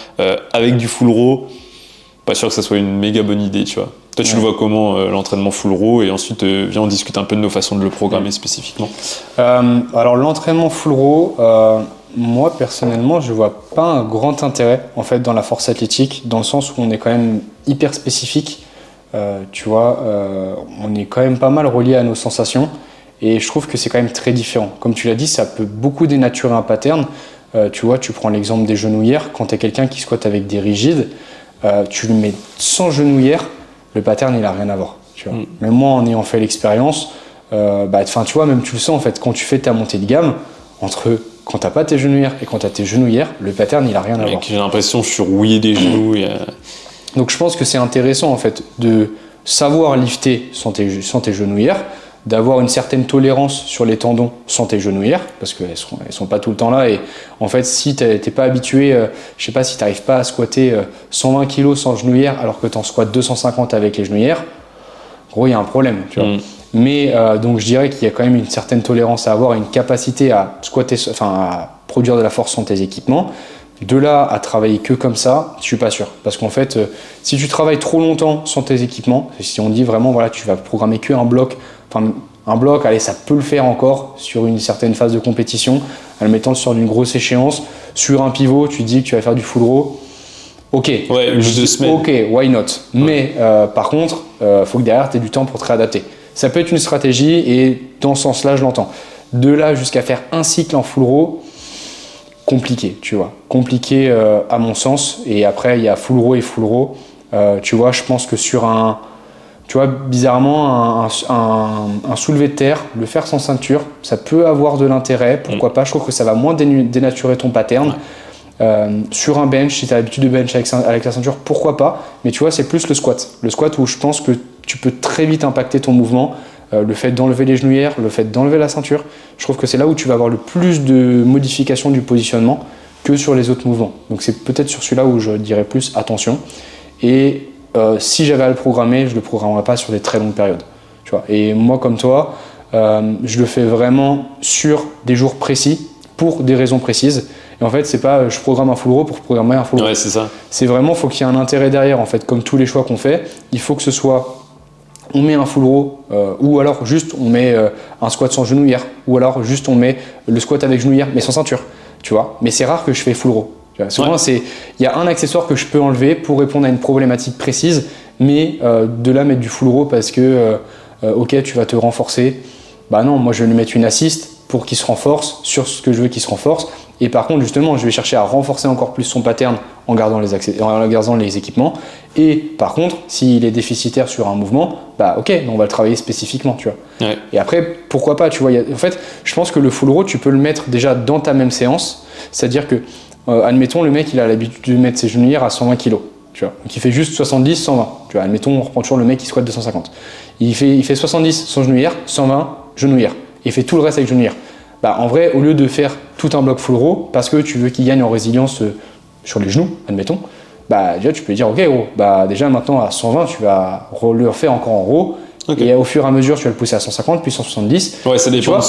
avec du full raw, pas sûr que ça soit une méga bonne idée, tu vois. Toi, tu le vois comment l'entraînement full raw, et ensuite viens on discute un peu de nos façons de le programmer spécifiquement. Alors l'entraînement full raw, moi personnellement, je vois pas un grand intérêt en fait dans la force athlétique, dans le sens où on est quand même hyper spécifique. Tu vois, on est quand même pas mal relié à nos sensations, et je trouve que c'est quand même très différent. Comme tu l'as dit, ça peut beaucoup dénaturer un pattern. Tu vois, tu prends l'exemple des genouillères. Quand tu es quelqu'un qui squatte avec des rigides, tu le mets sans genouillère, le pattern il a rien à voir. Tu vois. Même moi, en ayant fait l'expérience, tu vois, même tu le sens en fait, quand tu fais ta montée de gamme, entre quand t'as pas tes genouillères et quand t'as tes genouillères, le pattern il a rien à voir. J'ai l'impression que je suis rouillé des genoux. Donc je pense que c'est intéressant en fait de savoir lifter sans tes genouillères, d'avoir une certaine tolérance sur les tendons sans tes genouillères, parce qu'elles sont pas tout le temps là, et en fait si t'es pas habitué, je sais pas, si t'arrives pas à squatter 120 kg sans genouillères alors que t'en squattes 250 avec les genouillères, gros il y a un problème, tu vois. Mais donc je dirais qu'il y a quand même une certaine tolérance à avoir, une capacité à squatter, à produire de la force sans tes équipements. De là à travailler que comme ça, je suis pas sûr. Parce qu'en fait, si tu travailles trop longtemps sans tes équipements, si on dit vraiment, voilà, tu vas programmer que un bloc, allez, ça peut le faire encore sur une certaine phase de compétition, admettons sur une grosse échéance, sur un pivot, tu dis que tu vas faire du full raw, ok, ouais, juste 2 semaines. Ok, why not? Mais par contre, faut que derrière tu aies du temps pour te réadapter. Ça peut être une stratégie, et dans ce sens-là, je l'entends. De là jusqu'à faire un cycle en full raw, compliqué, tu vois. Compliqué à mon sens. Et après, il y a full raw et full raw. Tu vois, je pense que sur bizarrement, un soulevé de terre, le faire sans ceinture, ça peut avoir de l'intérêt. Pourquoi pas? Je trouve que ça va moins dénaturer ton pattern. Sur un bench, si tu as l'habitude de bench avec la ceinture, pourquoi pas? Mais tu vois, c'est plus le squat. Le squat où je pense que tu peux très vite impacter ton mouvement. Le fait d'enlever les genouillères, le fait d'enlever la ceinture, je trouve que c'est là où tu vas avoir le plus de modifications du positionnement que sur les autres mouvements. Donc c'est peut-être sur celui-là où je dirais plus attention. Et si j'avais à le programmer, je ne le programmerais pas sur des très longues périodes. Tu vois. Et moi, comme toi, je le fais vraiment sur des jours précis, pour des raisons précises. Et en fait, c'est pas je programme un full raw pour programmer un full raw. Ouais, c'est ça. C'est vraiment, faut qu'il y ait un intérêt derrière. En fait, comme tous les choix qu'on fait, il faut que ce soit on met un full raw, ou alors juste on met un squat sans genouillère, ou alors juste on met le squat avec genouillère mais sans ceinture, tu vois. Mais c'est rare que je fais full raw. Souvent, il y a un accessoire que je peux enlever pour répondre à une problématique précise, mais de là mettre du full raw parce que ok, tu vas te renforcer. Bah non, moi je vais lui mettre une assist pour qu'il se renforce sur ce que je veux qu'il se renforce. Et par contre, justement, je vais chercher à renforcer encore plus son pattern en gardant les équipements. Et par contre, s'il est déficitaire sur un mouvement, bah ok, on va le travailler spécifiquement, tu vois. Ouais. Et après, pourquoi pas, tu vois. En fait, je pense que le full raw, tu peux le mettre déjà dans ta même séance. C'est-à-dire que, admettons, le mec, il a l'habitude de mettre ses genouillères à 120 kg. Tu vois. Donc il fait juste 70, 120. Tu vois, admettons, on reprend toujours le mec qui squatte 250. Il fait 70 sans genouillère, 120 genouillère. Il fait tout le reste avec genouillère. Bah, en vrai, au lieu de faire tout un bloc full raw, parce que tu veux qu'il gagne en résilience sur les genoux, admettons, bah déjà tu peux dire ok gros, bah déjà maintenant à 120 tu vas le refaire encore en raw, Okay. Et au fur et à mesure, tu vas le pousser à 150, puis 170. Ouais, ça dépend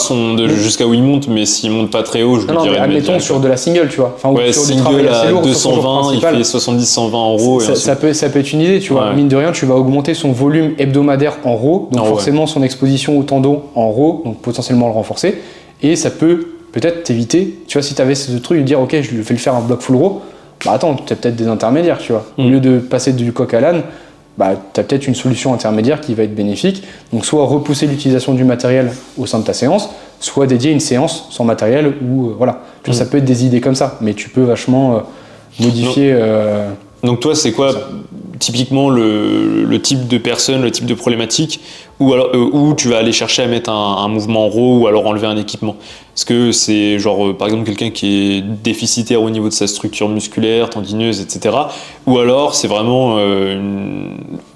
jusqu'à où il monte, mais s'il monte pas très haut, je non, dirais. Mais admettons sur de la single, tu vois. Enfin, ouais, sur single du travail assez à lourd, 220, il fait 70-120 en row. Ça peut être une idée, tu vois. Ouais. Mine de rien, tu vas augmenter son volume hebdomadaire en row, donc forcément son exposition au tendon en row, donc potentiellement le renforcer. Et ça peut-être t'éviter, tu vois, si tu avais ce truc de dire, ok, je vais le faire en bloc full row, bah attends, tu as peut-être des intermédiaires, tu vois. Au lieu de passer du coq à l'âne, bah, tu as peut-être une solution intermédiaire qui va être bénéfique. Donc soit repousser l'utilisation du matériel au sein de ta séance, soit dédier une séance sans matériel, ou voilà. Tu vois, ça peut être des idées comme ça, mais tu peux vachement modifier... Donc toi, c'est quoi typiquement le type de personne, le type de problématique où tu vas aller chercher à mettre un mouvement en row ou alors enlever un équipement? Est-ce que c'est genre par exemple quelqu'un qui est déficitaire au niveau de sa structure musculaire, tendineuse, etc. Ou alors c'est vraiment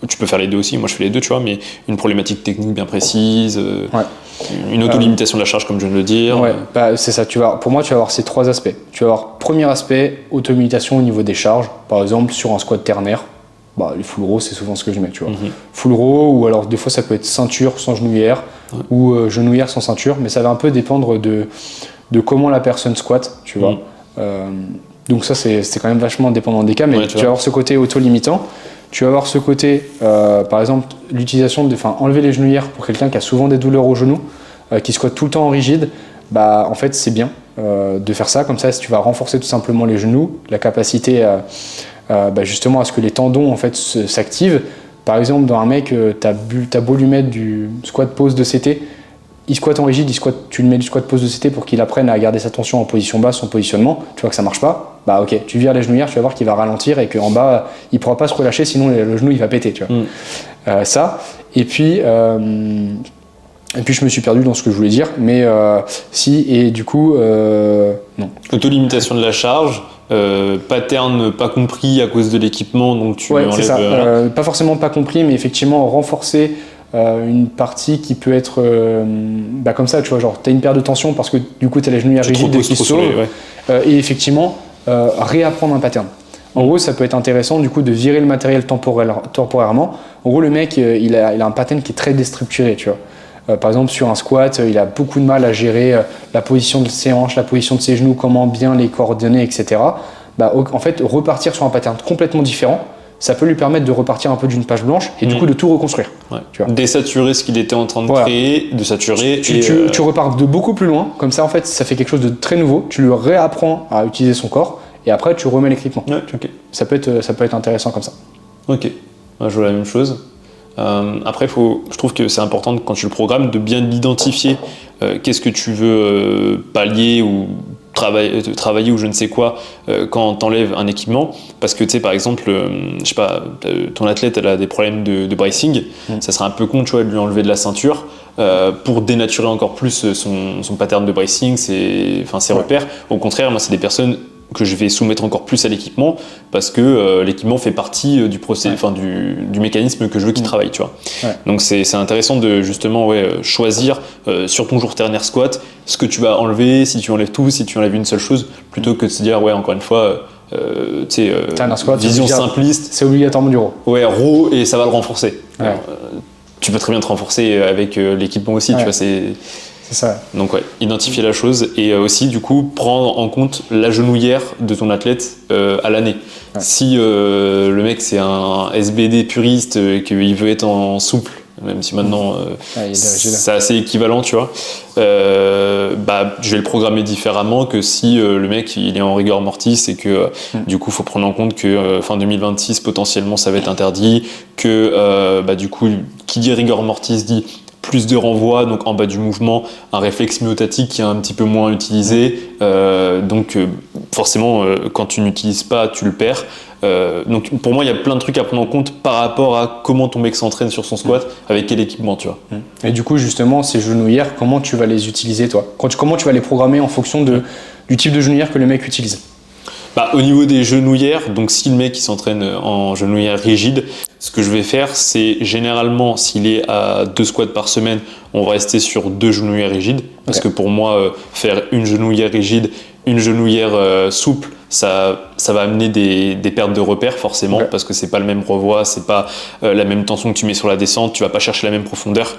tu peux faire les deux aussi, moi je fais les deux, tu vois, mais une problématique technique bien précise, une auto-limitation de la charge comme je viens de le dire. Ouais, bah, c'est ça. Pour moi, tu vas avoir ces trois aspects. Tu vas avoir premier aspect, auto-limitation au niveau des charges. Par exemple, sur un squat ternaire, bah, les full row, c'est souvent ce que je mets, tu vois. Full row, ou alors des fois ça peut être ceinture sans genouillère, ou genouillère sans ceinture, mais ça va un peu dépendre de comment la personne squatte, tu vois. Donc ça, c'est quand même vachement dépendant des cas, mais tu vas avoir ce côté auto-limitant. Tu vas avoir ce côté, par exemple, l'utilisation enlever les genouillères pour quelqu'un qui a souvent des douleurs au genou, qui squatte tout le temps en rigide. Bah, en fait, c'est bien de faire ça. Comme ça, si tu vas renforcer tout simplement les genoux, la capacité justement à ce que les tendons en fait s'activent. Par exemple, dans un mec, t'as beau lui mettre du squat pose de CT, il squatte en rigide, tu lui mets du squat pose de CT pour qu'il apprenne à garder sa tension en position basse, son positionnement. Tu vois que ça marche pas. Bah ok, tu vires les genouillères, tu vas voir qu'il va ralentir et qu'en bas, il pourra pas se relâcher, sinon le genou il va péter. Tu vois. Ça. Et puis je me suis perdu dans ce que je voulais dire, mais non. Auto-limitation de la charge, pattern pas compris à cause de l'équipement, donc tu enlèves... c'est ça. Pas forcément pas compris, mais effectivement renforcer une partie qui peut être comme ça, tu vois, genre t'as une perte de tension parce que du coup t'as les genouillères rigides qui se sauvent, et effectivement réapprendre un pattern. En gros, ça peut être intéressant du coup de virer le matériel temporairement. En gros, le mec, il a un pattern qui est très déstructuré, tu vois. Par exemple, sur un squat, il a beaucoup de mal à gérer la position de ses hanches, la position de ses genoux, comment bien les coordonner, etc. En fait, repartir sur un pattern complètement différent, ça peut lui permettre de repartir un peu d'une page blanche et du coup de tout reconstruire. Tu vois. Désaturer ce qu'il était en train de créer, de saturer. Tu repars de beaucoup plus loin, comme ça en fait ça fait quelque chose de très nouveau, tu lui réapprends à utiliser son corps et après tu remets l'équipement. Ça peut être intéressant comme ça. Ok, je vois la même chose. Après, je trouve que c'est important quand tu le programmes de bien identifier qu'est-ce que tu veux pallier ou travailler ou je ne sais quoi quand t'enlèves un équipement, parce que tu sais par exemple je sais pas, ton athlète elle a des problèmes de bracing, ça serait un peu con, tu vois, de lui enlever de la ceinture pour dénaturer encore plus son pattern de bracing, ses repères. Au contraire, moi c'est des personnes que je vais soumettre encore plus à l'équipement parce que l'équipement fait partie du procédé, du mécanisme que je veux qu'il travaille, tu vois. Donc c'est intéressant de justement choisir sur ton jour ternaire squat ce que tu vas enlever, si tu enlèves tout, si tu enlèves une seule chose, plutôt que de se dire encore une fois squat, vision simpliste. C'est obligatoirement du row. Row et ça va le renforcer. Alors, tu peux très bien te renforcer avec l'équipement aussi, tu vois, c'est ça. Donc identifier la chose et aussi du coup prendre en compte la genouillère de ton athlète à l'année. Si le mec c'est un SBD puriste et qu'il veut être en souple, même si maintenant c'est assez équivalent, tu vois, je vais le programmer différemment que si le mec il est en rigor mortis et que du coup il faut prendre en compte que fin 2026 potentiellement ça va être interdit, que du coup qui dit rigor mortis dit plus de renvoi, donc en bas du mouvement, un réflexe myotatique qui est un petit peu moins utilisé, donc forcément quand tu n'utilises pas, tu le perds. Donc pour moi il y a plein de trucs à prendre en compte par rapport à comment ton mec s'entraîne sur son squat, avec quel équipement, tu vois. Et du coup justement ces genouillères, comment tu vas les utiliser toi? Comment tu vas les programmer en fonction du type de genouillère que le mec utilise? Au niveau des genouillères, donc si le mec il s'entraîne en genouillère rigide, ce que je vais faire, c'est généralement s'il est à 2 squats par semaine, on va rester sur 2 genouillères rigides, parce que pour moi faire une genouillère rigide, une genouillère souple, ça va amener des pertes de repères forcément, parce que c'est pas le même revoit, c'est pas la même tension que tu mets sur la descente, tu vas pas chercher la même profondeur.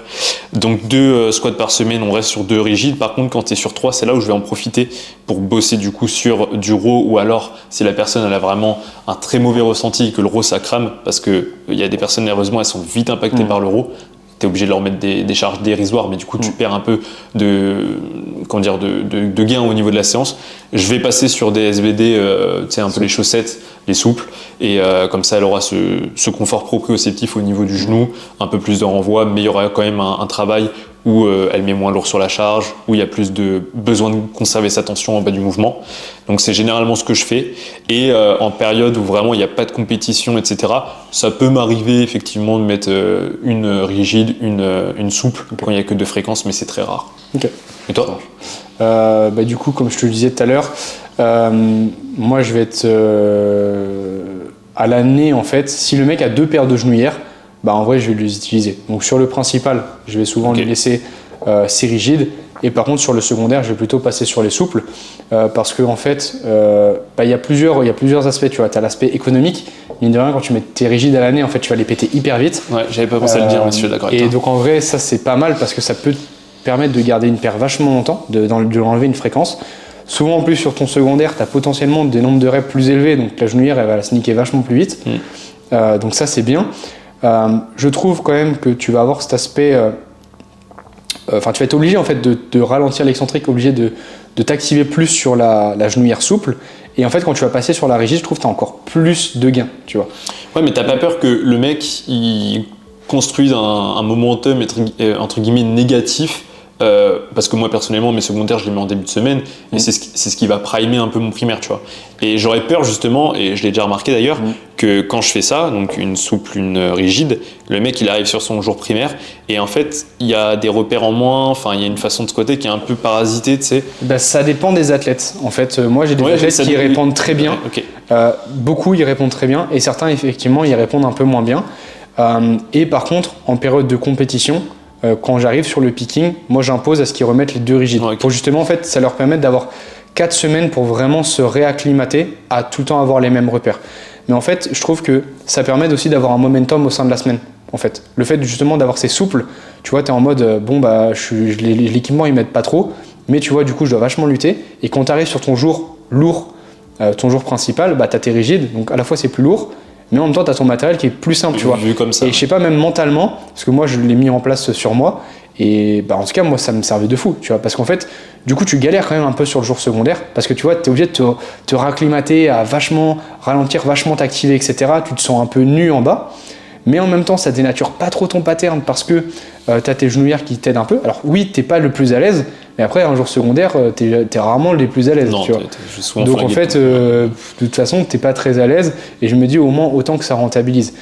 Donc 2 squats par semaine, on reste sur 2 rigides. Par contre, quand tu es sur 3, c'est là où je vais en profiter pour bosser du coup sur du row, ou alors si la personne elle a vraiment un très mauvais ressenti, que le row ça crame, parce que il y a des personnes nerveusement elles sont vite impactées par le row. Tu es obligé de leur mettre des charges dérisoires, mais du coup, tu perds un peu de gain au niveau de la séance. Je vais passer sur des SBD, un peu les chaussettes, les souples, et comme ça, elle aura ce confort proprioceptif au niveau du genou, un peu plus de renvoi, mais il y aura quand même un travail où elle met moins lourd sur la charge, où il y a plus de besoin de conserver sa tension en bas du mouvement. Donc c'est généralement ce que je fais. Et en période où vraiment il n'y a pas de compétition, etc., ça peut m'arriver effectivement de mettre une rigide, une souple, quand il n'y a que 2 fréquences, mais c'est très rare. Okay. Et toi ? Du coup, comme je te le disais tout à l'heure, moi je vais être à l'année en fait, si le mec a 2 paires de genouillères, en vrai, je vais les utiliser. Donc sur le principal, je vais souvent lui laisser ces rigides. Et par contre, sur le secondaire, je vais plutôt passer sur les souples. Parce qu'en fait, il y a plusieurs aspects. Tu vois, as l'aspect économique. Mine de rien, quand tu mets tes rigides à l'année, en fait, tu vas les péter hyper vite. Ouais, j'avais pas pensé à le dire, mais je suis d'accord avec toi. Et donc en vrai, ça c'est pas mal parce que ça peut te permettre de garder une paire vachement longtemps, de enlever une fréquence. Souvent en plus sur ton secondaire, tu as potentiellement des nombres de reps plus élevés, donc la genouillère elle va la sneaker vachement plus vite. Donc ça c'est bien. Je trouve quand même que tu vas avoir cet aspect. Tu vas être obligé en fait de ralentir l'excentrique, obligé de t'activer plus sur la genouillère souple. Et en fait, quand tu vas passer sur la rigide, je trouve que tu as encore plus de gains, tu vois. Ouais, mais t'as pas peur que le mec il construise un momentum entre guillemets négatif, parce que moi personnellement mes secondaires je les mets en début de semaine et c'est ce qui va primer un peu mon primaire, tu vois. Et j'aurais peur justement, et je l'ai déjà remarqué d'ailleurs, que quand je fais ça, donc une souple, une rigide, le mec il arrive sur son jour primaire et en fait il y a des repères en moins, enfin il y a une façon de squatter qui est un peu parasitée, tu sais. Ça dépend des athlètes. En fait, moi j'ai des athlètes qui répondent très bien. Okay. Beaucoup y répondent très bien et certains effectivement y répondent un peu moins bien. Et par contre, en période de compétition, quand j'arrive sur le picking, moi j'impose à ce qu'ils remettent les 2 rigides. Pour justement, en fait, ça leur permet d'avoir 4 semaines pour vraiment se réacclimater à tout le temps avoir les mêmes repères. Mais en fait, je trouve que ça permet aussi d'avoir un momentum au sein de la semaine. En fait, le fait justement d'avoir ces souples, tu vois, tu es en mode l'équipement ils m'aide pas trop, mais tu vois, du coup, je dois vachement lutter. Et quand tu arrives sur ton jour lourd, ton jour principal, tu as tes rigides, donc à la fois c'est plus lourd, mais en même temps, tu as ton matériel qui est plus simple, tu vois. Vu comme ça. Et je sais pas, même mentalement, parce que moi, je l'ai mis en place sur moi, et en tout cas, moi, ça me servait de fou, tu vois. Parce qu'en fait, du coup, tu galères quand même un peu sur le jour secondaire, parce que tu vois, tu es obligé de te racclimater à vachement ralentir, vachement t'activer, etc. Tu te sens un peu nu en bas, mais en même temps, ça dénature pas trop ton pattern, parce que tu as tes genouillères qui t'aident un peu. Alors oui, t'es pas le plus à l'aise, mais après, un jour secondaire, t'es rarement les plus à l'aise. Non, tu vois. Donc en fait, de toute façon, t'es pas très à l'aise. Et je me dis au moins autant que ça rentabilise.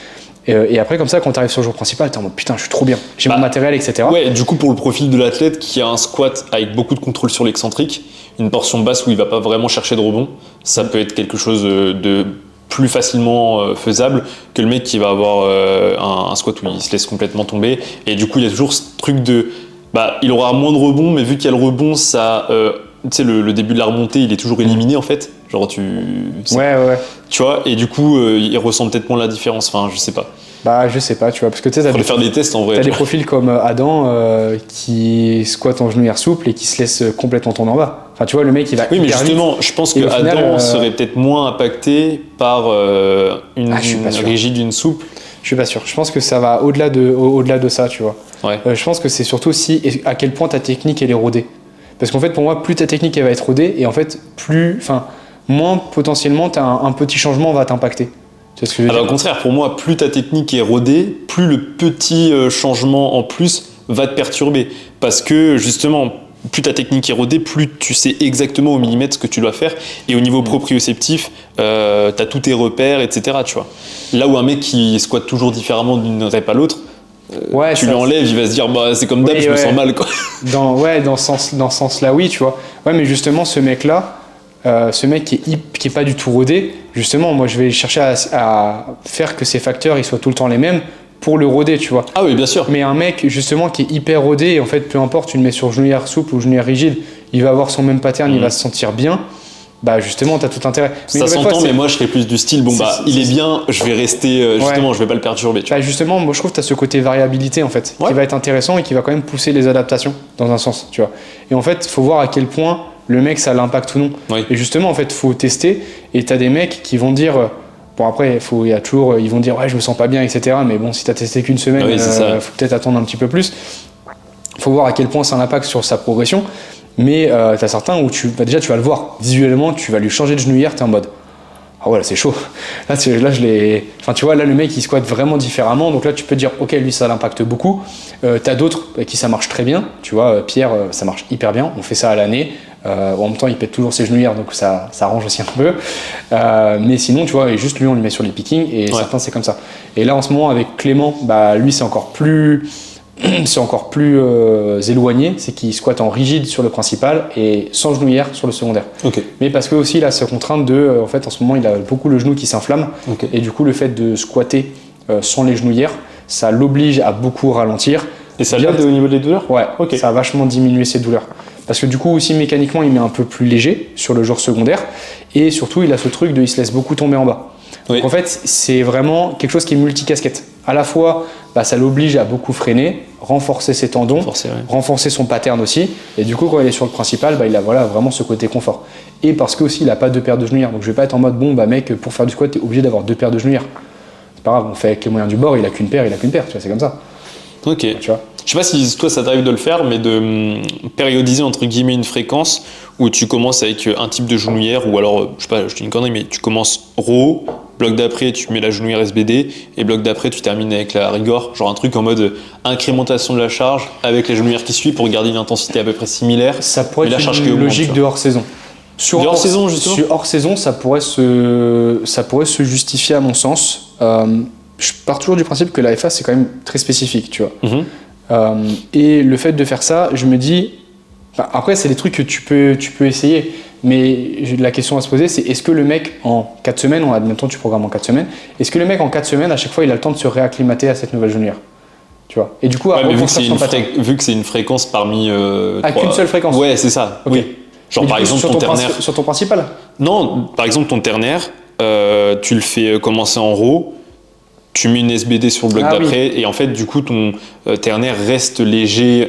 Et après, comme ça, quand t'arrives sur le jour principal, t'es en mode putain, je suis trop bien. J'ai mon matériel, etc. Ouais, du coup, pour le profil de l'athlète qui a un squat avec beaucoup de contrôle sur l'excentrique, une portion basse où il va pas vraiment chercher de rebond, ça peut être quelque chose de plus facilement faisable que le mec qui va avoir un squat où il se laisse complètement tomber. Et du coup, il y a toujours ce truc de... il aura moins de rebond, mais vu qu'il y a le rebond, ça, tu sais, le début de la remontée, il est toujours éliminé en fait. Genre Ouais. Tu vois, et du coup, il ressent peut-être moins la différence. Enfin, je sais pas. Je sais pas, tu vois, parce que tu sais, faudrait faire des tests en vrai. T'as des profils comme Adam qui squatte en genouillère souple et qui se laisse complètement tomber en bas. Enfin, tu vois, le mec, il va. Oui, mais justement, je pense que Adam serait peut-être moins impacté par une rigide, une souple. Je suis pas sûr. Je pense que ça va au-delà de ça, tu vois. Ouais. Je pense que c'est surtout aussi à quel point ta technique elle est rodée. Parce qu'en fait, pour moi, plus ta technique elle va être rodée, et en fait, moins potentiellement un petit changement va t'impacter. Tu vois ce que je veux dire ? Au contraire, pour moi, plus ta technique est rodée, plus le petit changement en plus va te perturber. Parce que justement, plus ta technique est rodée, plus tu sais exactement au millimètre ce que tu dois faire. Et au niveau proprioceptif, tu as tous tes repères, etc. Tu vois. Là où un mec qui squatte toujours différemment d'une rep à l'autre, tu lui enlèves, il va se dire c'est comme d'hab, je me sens mal, quoi. Dans ce sens-là, oui, tu vois. Ouais, mais justement, ce mec-là, ce mec qui est pas du tout rodé, justement, moi je vais chercher à faire que ces facteurs ils soient tout le temps les mêmes pour le roder, tu vois. Ah oui, bien sûr. Mais un mec justement qui est hyper rodé, et en fait peu importe, tu le mets sur genouillère souple ou genouillère rigide, il va avoir son même pattern, il va se sentir bien. Bah justement, t'as tout intérêt. Ça s'entend, mais moi je serais plus du style, il est bien, je vais rester, justement, je vais pas le perturber. Tu vois. Bah justement, moi je trouve que t'as ce côté variabilité en fait, qui va être intéressant et qui va quand même pousser les adaptations dans un sens, tu vois. Et en fait, il faut voir à quel point le mec ça l'impacte ou non. Oui. Et justement, en fait, faut tester. Et t'as des mecs qui vont dire, bon après, il y a toujours, ils vont dire ouais, je me sens pas bien, etc. Mais bon, si t'as testé qu'une semaine, faut peut-être attendre un petit peu plus. Faut voir à quel point ça impacte sur sa progression. Mais t'as certains où déjà tu vas le voir visuellement, tu vas lui changer de genouillère, t'es en mode ah ouais là c'est chaud. Là je l'ai. Enfin tu vois là le mec il squatte vraiment différemment, donc là tu peux te dire ok lui ça l'impacte beaucoup. T'as d'autres qui ça marche très bien, tu vois Pierre ça marche hyper bien, on fait ça à l'année. En même temps il pète toujours ses genouillères donc ça arrange aussi un peu. Mais sinon tu vois et juste lui on lui met sur les pickings et certains c'est comme ça. Et là en ce moment avec Clément, bah lui c'est encore plus éloigné, c'est qu'il squatte en rigide sur le principal et sans genouillère sur le secondaire. Okay. Mais parce que aussi il a cette contrainte de, en fait en ce moment il a beaucoup le genou qui s'inflamme et du coup le fait de squatter sans les genouillères, ça l'oblige à beaucoup ralentir. Et ça l'aide au niveau des douleurs ? Ouais, ça a vachement diminué ses douleurs. Parce que du coup aussi mécaniquement il met un peu plus léger sur le jour secondaire et surtout il a ce truc de il se laisse beaucoup tomber en bas. Donc en fait c'est vraiment quelque chose qui est multicasquette. À la fois ça l'oblige à beaucoup freiner, renforcer ses tendons, renforcer son pattern aussi. Et du coup, quand il est sur le principal, il a vraiment ce côté confort. Et parce que aussi, il n'a pas deux paires de genouillères. Donc je vais pas être en mode mec, pour faire du squat, tu es obligé d'avoir deux paires de genouillères. C'est pas grave, on fait avec les moyens du bord, il a qu'une paire, tu vois, c'est comme ça. Ok. Tu vois. Je sais pas si toi ça t'arrive de le faire, mais de périodiser entre guillemets une fréquence où tu commences avec un type de genouillère, ou alors, je sais pas, je dis une connerie, mais tu commences row, bloc d'après tu mets la genouillère SBD, et bloc d'après tu termines avec la rigor, genre un truc en mode incrémentation de la charge avec les genouillères qui suivent pour garder une intensité à peu près similaire. Ça pourrait être une logique de hors-saison. Sur hors-saison, justement. Sur hors-saison, ça pourrait se justifier à mon sens. Je pars toujours du principe que la FA c'est quand même très spécifique, tu vois. Et le fait de faire ça, je me dis, après c'est des trucs que tu peux essayer, mais la question à se poser c'est est-ce que le mec en 4 semaines, admettons tu programmes en 4 semaines, est-ce que le mec en 4 semaines à chaque fois il a le temps de se réacclimater à cette nouvelle genouillère, tu vois. Et du coup mais vu que c'est une fréquence parmi qu'une seule fréquence. Ouais, c'est ça. Okay. Oui. Genre par exemple ton ternaire sur ton principal. Non, par exemple ton ternaire, tu le fais commencer en row. Tu mets une SBD sur le bloc d'après et en fait du coup ton ternaire reste léger,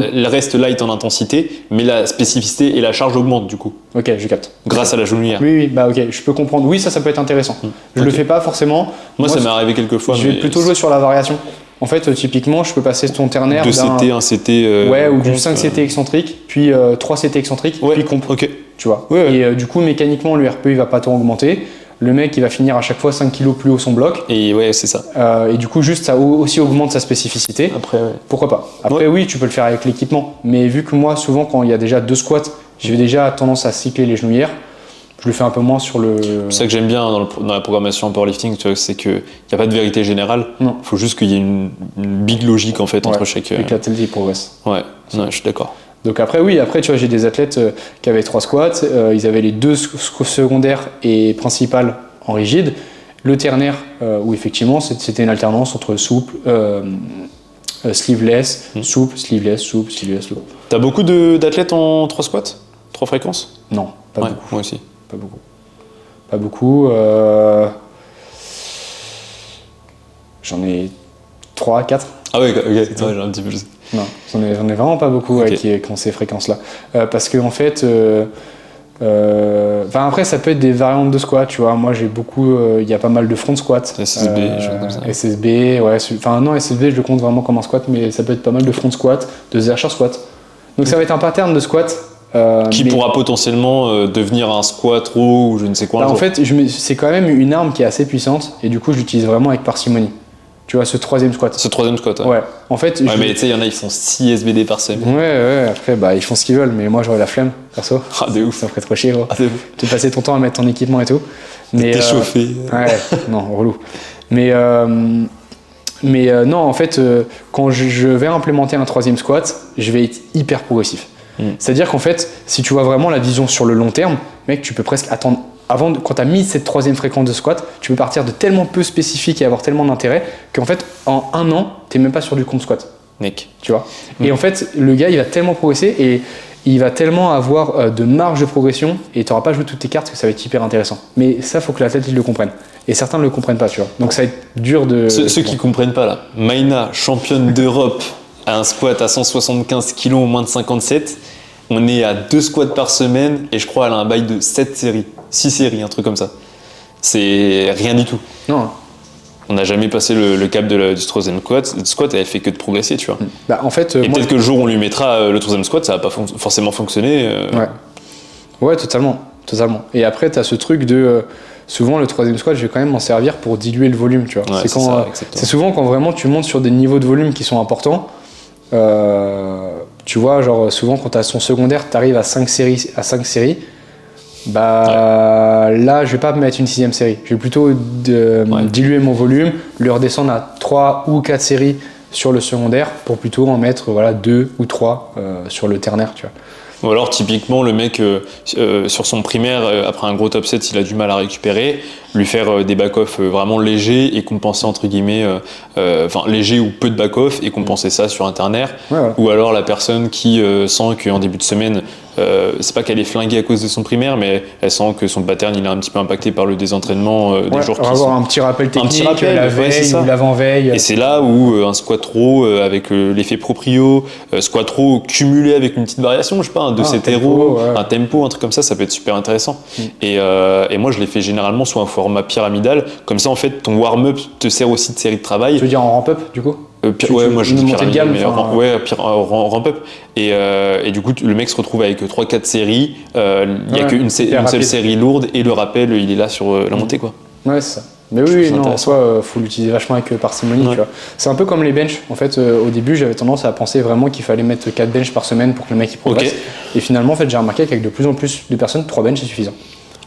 reste light en intensité, mais la spécificité et la charge augmentent du coup. Ok, je capte. Grâce à la genouillère. Oui, ok, je peux comprendre. Oui, ça peut être intéressant. Je le fais pas forcément. Moi ça m'est arrivé quelques fois. Je vais plutôt jouer sur la variation. En fait, typiquement, je peux passer ton ternaire d'un 2 CT, 1 CT. ou du 5 CT excentrique, puis 3 CT excentrique, puis comp. Ok. Tu vois. Et du coup, mécaniquement, le RPE il va pas tant augmenter. Le mec, il va finir à chaque fois 5 kg plus haut son bloc. Et ouais, c'est ça. Et du coup, juste ça aussi augmente sa spécificité. Après, pourquoi pas. Après, oui, tu peux le faire avec l'équipement. Mais vu que moi, souvent, quand il y a déjà 2 squats, j'ai déjà tendance à cycler les genouillères. Je le fais un peu moins sur le. C'est ça que j'aime bien dans la programmation en powerlifting, tu vois, c'est qu'il n'y a pas de vérité générale. Non. Il faut juste qu'il y ait une big logique en fait entre chaque. Et que l'athlète progresse. Ouais, je suis d'accord. Donc après, tu vois, j'ai des athlètes qui avaient 3 squats, ils avaient les 2 secondaires et principales en rigide. Le ternaire, où effectivement, c'était une alternance entre souple, sleeveless, souple, sleeveless, souple, sleeveless, souple. T'as beaucoup d'athlètes en 3 squats ? 3 fréquences ? Non, pas beaucoup. Moi aussi. Pas beaucoup. J'en ai 3, 4. Ah ouais, ok, j'ai un petit peu. Non, j'en ai vraiment pas beaucoup qui ont ces fréquences-là. Parce que en fait, après ça peut être des variantes de squat, tu vois. Moi j'ai beaucoup, il y a pas mal de front squat. SSB, genre comme ça. SSB, ouais. Enfin non, SSB je le compte vraiment comme un squat, mais ça peut être pas mal de front squat, de Zercher squat. Donc ça va être un pattern de squat. Qui pourra potentiellement devenir un squat row ou je ne sais quoi. En fait, c'est quand même une arme qui est assez puissante et du coup, je l'utilise vraiment avec parcimonie. Tu vois, ce troisième squat. Ouais. En fait, mais tu sais, il y en a, ils font 6 SBD par semaine. Ouais. Après, ils font ce qu'ils veulent, mais moi, j'aurais la flemme, perso. Ah, de ouf. Ça me ferait trop chier, gros. Ah, de ouf. Tu passer ton temps à mettre ton équipement et tout. Mais t'es chauffé. Ouais, non, relou. Mais non, en fait, quand je vais implémenter un troisième squat, je vais être hyper progressif. C'est-à-dire qu'en fait, si tu vois vraiment la vision sur le long terme, mec, tu peux presque attendre. Quand tu as mis cette troisième fréquence de squat, tu peux partir de tellement peu spécifique et avoir tellement d'intérêt qu'en fait, en 1 an, tu n'es même pas sur du comp squat. Mec. Tu vois. Et en fait, le gars, il va tellement progresser il va tellement avoir de marge de progression et tu n'auras pas joué toutes tes cartes que ça va être hyper intéressant. Mais ça, il faut que l'athlète il le comprenne. Et certains ne le comprennent pas, tu vois. Donc ça va être dur de... Ceux qui ne comprennent pas là, Maïna, championne d'Europe à un squat à 175 kg au moins de 57, on est à 2 squats par semaine et je crois qu'elle a un bail de 7 séries, 6 séries, un truc comme ça. C'est rien du tout. Non. On n'a jamais passé le cap du troisième squat, elle fait que de progresser, tu vois. Bah, en fait, et peut-être que le jour où on lui mettra le troisième squat, ça va pas forcément fonctionner. Ouais, totalement. Et après, tu as ce truc de... souvent, le troisième squat, je vais quand même m'en servir pour diluer le volume, tu vois. Ouais, c'est souvent quand vraiment tu montes sur des niveaux de volume qui sont importants. Tu vois, genre souvent quand tu as son secondaire, tu arrives à 5 séries, bah là je vais pas me mettre une 6ème série, je vais plutôt diluer mon volume, le redescendre à 3 ou 4 séries sur le secondaire pour plutôt en mettre 2 ou 3 sur le ternaire, tu vois. Ou alors typiquement le mec sur son primaire après un gros top set il a du mal à récupérer, lui faire des back-off vraiment légers et compenser entre guillemets léger ou peu de back-off et compenser ça sur un ternaire. Ou alors la personne qui sent qu'en début de semaine c'est pas qu'elle est flinguée à cause de son primaire, mais elle sent que son pattern il est un petit peu impacté par le désentraînement des jours qui avoir sont... un petit rappel technique, la veille ou l'avant-veille. Et c'est là où un squat row avec l'effet proprio, squat row cumulé avec une petite variation, je sais pas, un 2 hétéro, un tempo, un truc comme ça peut être super intéressant. Et moi je l'ai fait généralement sous un format pyramidal, comme ça en fait ton warm-up te sert aussi de série de travail. Tu veux dire en ramp-up du coup? Moi je dis pyramidal, mais ramp-up. Et du coup le mec se retrouve avec 3-4 séries, il n'y a qu'une seule série lourde et le rappel il est là sur la montée quoi. Ouais c'est ça. Mais oui, non, en soi, faut l'utiliser vachement avec parcimonie, tu vois. C'est un peu comme les benches. En fait, au début, j'avais tendance à penser vraiment qu'il fallait mettre 4 benches par semaine pour que le mec il progresse. Et finalement, en fait, j'ai remarqué qu'avec de plus en plus de personnes, 3 benches c'est suffisant.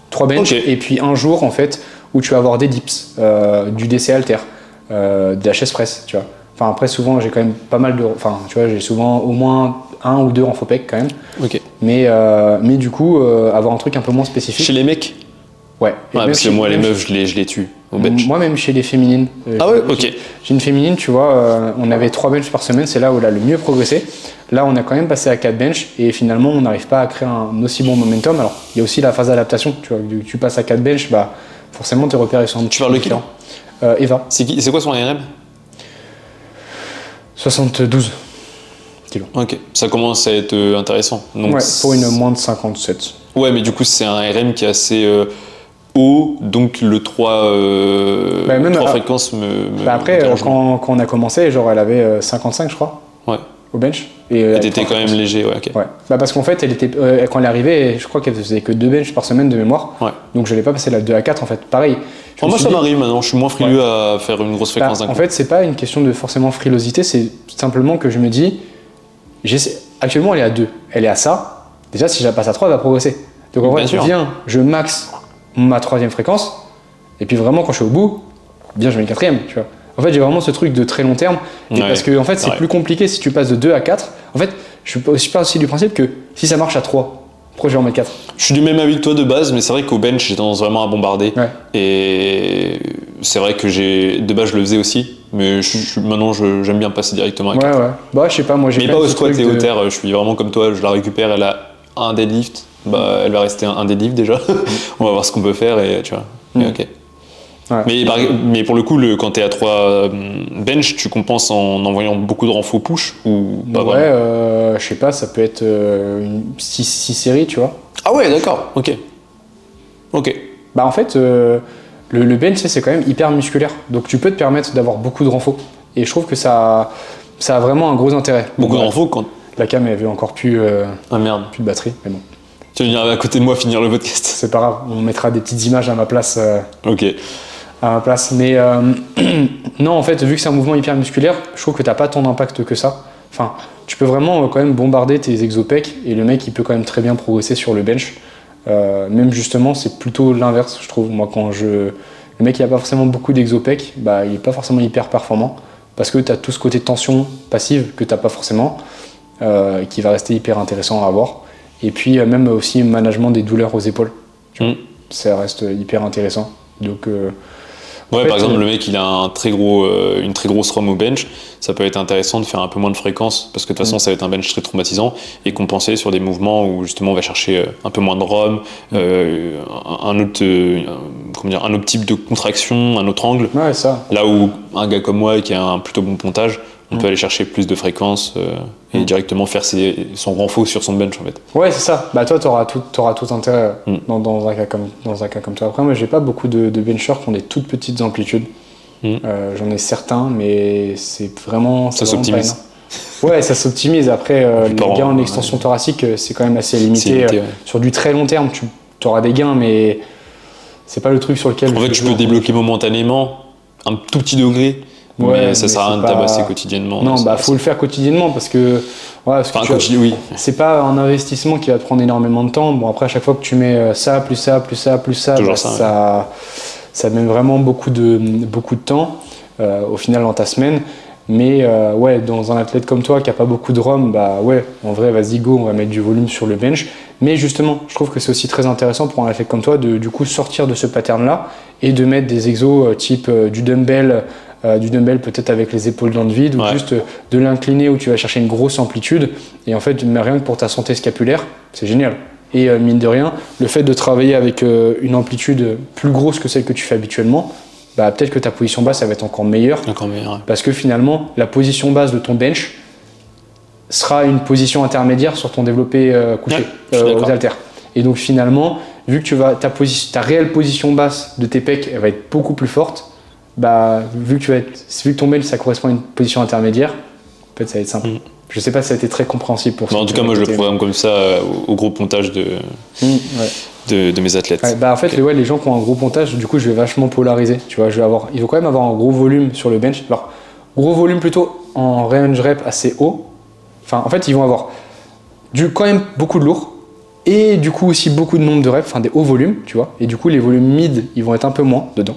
3 benches et puis un jour, en fait, où tu vas avoir des dips, du DC halter, de la chaise presse, tu vois. Enfin, après, souvent, j'ai quand même pas mal de... Enfin, tu vois, j'ai souvent au moins 1 ou 2 en faux pec quand même. Mais du coup, avoir un truc un peu moins spécifique. Chez les mecs? Ouais. Parce que moi, les meufs, je les tue au bench. Moi, même chez les féminines. J'ai une féminine, tu vois, on avait 3 benches par semaine, c'est là où elle a le mieux progressé. Là, on a quand même passé à 4 benches et finalement, on n'arrive pas à créer un aussi bon momentum. Alors, il y a aussi la phase d'adaptation. Tu vois, tu passes à 4 benches, bah, forcément, tes repères ils sont un petit peu différents. Eva. C'est quoi son RM? 72 kilos. Ok, ça commence à être intéressant. Donc, pour une moins de 57. Ouais, mais du coup, c'est un RM qui est assez haut, donc le 3, 3 fréquences me après, quand on a commencé, genre elle avait 55, je crois, au bench. Et t'étais quand même léger, ouais. Parce qu'en fait, quand elle est arrivée, je crois qu'elle faisait que 2 benches par semaine de mémoire. Donc je l'ai pas passé la 2 à 4 en fait. Pareil. Moi, ça m'arrive maintenant, je suis moins frileux à faire une grosse fréquence d'un coup. En fait, c'est pas une question de forcément frilosité, c'est simplement que je me dis, actuellement elle est à 2, elle est à ça. Déjà, si je la passe à 3, elle va progresser. Donc en vrai, je max ma 3e fréquence, et puis vraiment quand je suis au bout, je mets une 4e, tu vois. En fait, j'ai vraiment ce truc de très long terme, et parce que en fait, c'est plus compliqué si tu passes de 2 à 4. En fait, je pars aussi du principe que si ça marche à 3, pourquoi je vais en mettre 4? Je suis du même avis que toi de base, mais c'est vrai qu'au bench, j'ai tendance vraiment à bombarder. Et c'est vrai que de base, je le faisais aussi, mais maintenant, j'aime bien passer directement à 4. Bah, je sais pas, moi j'ai. Mais pas au squat et au terre, je suis vraiment comme toi, je la récupère, elle a un deadlift, bah, elle va rester un deadlift déjà. On va voir ce qu'on peut faire, et tu vois. Ok. Mais pour le coup, quand t'es à 3 bench, tu compenses en envoyant beaucoup de renfaux push ou pas vraiment? Je sais pas, ça peut être 6 séries, tu vois. Ah ouais, d'accord, ok. Bah en fait, le bench, c'est quand même hyper musculaire, donc tu peux te permettre d'avoir beaucoup de renfaux. Et je trouve que ça a vraiment un gros intérêt. Beaucoup de renfaux quand... La cam, elle veut encore plus, plus de batterie, mais bon. Tu veux venir à côté de moi finir le podcast? C'est pas grave, on mettra des petites images à ma place. À ma place. Mais non, en fait, vu que c'est un mouvement hyper musculaire, je trouve que t'as pas tant d'impact que ça. Enfin, tu peux vraiment quand même bombarder tes exopecs et le mec, il peut quand même très bien progresser sur le bench. Même justement, c'est plutôt l'inverse, je trouve. Moi, le mec, il a pas forcément beaucoup d'exopecs, bah, il est pas forcément hyper performant parce que t'as tout ce côté tension passive que t'as pas forcément, qui va rester hyper intéressant à avoir. Et puis, même aussi management des douleurs aux épaules. Ça reste hyper intéressant. Donc, Ouais, fait, par exemple, le mec, il a une très grosse ROM au bench, ça peut être intéressant de faire un peu moins de fréquence, parce que de toute façon, ça va être un bench très traumatisant, et compenser sur des mouvements où justement on va chercher un peu moins de ROM, un autre type de contraction, un autre angle. Ouais, ça. Là où un gars comme moi, qui a un plutôt bon pontage, on peut aller chercher plus de fréquences et directement faire son renfort sur son bench en fait. Ouais, c'est ça. Bah toi, t'auras tout intérêt dans un cas comme toi. Après, moi, j'ai pas beaucoup de benchers qui ont des toutes petites amplitudes. J'en ai certains, mais c'est vraiment... Ça s'optimise. Ouais, ça s'optimise. Après, les gains en extension thoracique, c'est quand même assez limité. Ouais. Sur du très long terme, tu auras des gains, mais c'est pas le truc sur lequel... En fait, tu peux débloquer momentanément un tout petit degré, mais ça sert à rien de tabasser quotidiennement. Non, bah faut le faire quotidiennement parce que... oui. C'est pas un investissement qui va te prendre énormément de temps. Bon, après, à chaque fois que tu mets ça, plus ça, plus ça, plus ça, toujours ça met vraiment beaucoup de temps au final dans ta semaine. Mais ouais, dans un athlète comme toi qui a pas beaucoup de ROM, bah ouais, en vrai, vas-y, go, on va mettre du volume sur le bench. Mais justement, je trouve que c'est aussi très intéressant pour un athlète comme toi de du coup sortir de ce pattern-là et de mettre des exos type du dumbbell peut-être avec les épaules dans le vide, ou juste de l'incliner où tu vas chercher une grosse amplitude. Et en fait, rien que pour ta santé scapulaire, c'est génial. Et mine de rien, le fait de travailler avec une amplitude plus grosse que celle que tu fais habituellement, bah, peut-être que ta position basse, ça va être encore meilleure. Encore meilleure, ouais. Parce que finalement, la position basse de ton bench sera une position intermédiaire sur ton développé couché aux haltères. Et donc finalement, vu que ta réelle position basse de tes pecs, elle va être beaucoup plus forte, bah, vu que ton bench ça correspond à une position intermédiaire, en fait ça va être simple. Je sais pas si ça a été très compréhensible pour ça. En tout cas, moi je le programme comme ça au gros pontage de mes athlètes. Ouais, bah en fait, les gens qui ont un gros pontage, du coup je vais vachement polariser. Tu vois, il faut quand même avoir un gros volume sur le bench. Alors, gros volume plutôt en range rep assez haut. Enfin, en fait, ils vont avoir quand même beaucoup de lourd et du coup aussi beaucoup de nombre de reps, enfin des hauts volumes, tu vois. Et du coup, les volumes mid, ils vont être un peu moins dedans.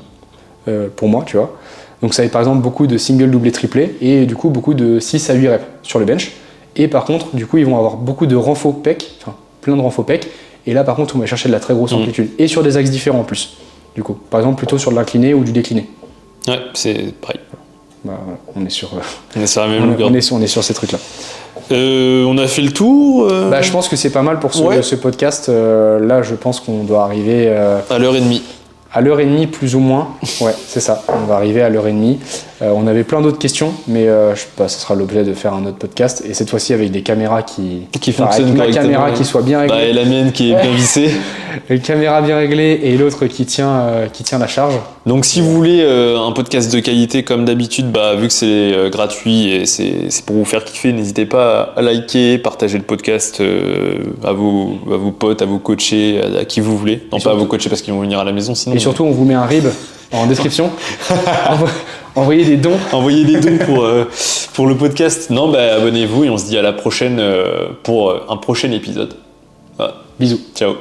Pour moi, tu vois. Donc ça va être par exemple beaucoup de single, doublé, triplé et du coup beaucoup de 6 à 8 reps sur le bench. Et par contre, du coup, ils vont avoir beaucoup de renfo pec, enfin plein de renfo pec. Et là, par contre, on va chercher de la très grosse amplitude et sur des axes différents en plus. Du coup, par exemple, plutôt sur de l'incliné ou du décliné. Ouais, c'est pareil. Bah, on est sur la même longueur. On est sur ces trucs-là. On a fait le tour. Bah, je pense que c'est pas mal pour ce podcast. Là, je pense qu'on doit arriver à l'heure et demie. À l'heure et demie, plus ou moins. Ouais, c'est ça. On va arriver à l'heure et demie. On avait plein d'autres questions, mais ça sera l'objet de faire un autre podcast. Et cette fois-ci avec des caméras qui fonctionnent correctement. Ma caméra qui soit bien réglée. Et la mienne qui est bien vissée. Une caméra bien réglée et l'autre qui tient la charge. Donc si vous voulez un podcast de qualité comme d'habitude, vu que c'est gratuit et c'est pour vous faire kiffer, n'hésitez pas à liker, partager le podcast à vos potes, à vos coachés, à qui vous voulez. Non, pas à vos coachés parce qu'ils vont venir à la maison sinon. Et surtout, on vous met un RIB en description. Envoyez des dons. Envoyez des dons pour le podcast. Non, abonnez-vous et on se dit à la prochaine pour un prochain épisode. Voilà. Bisous. Ciao.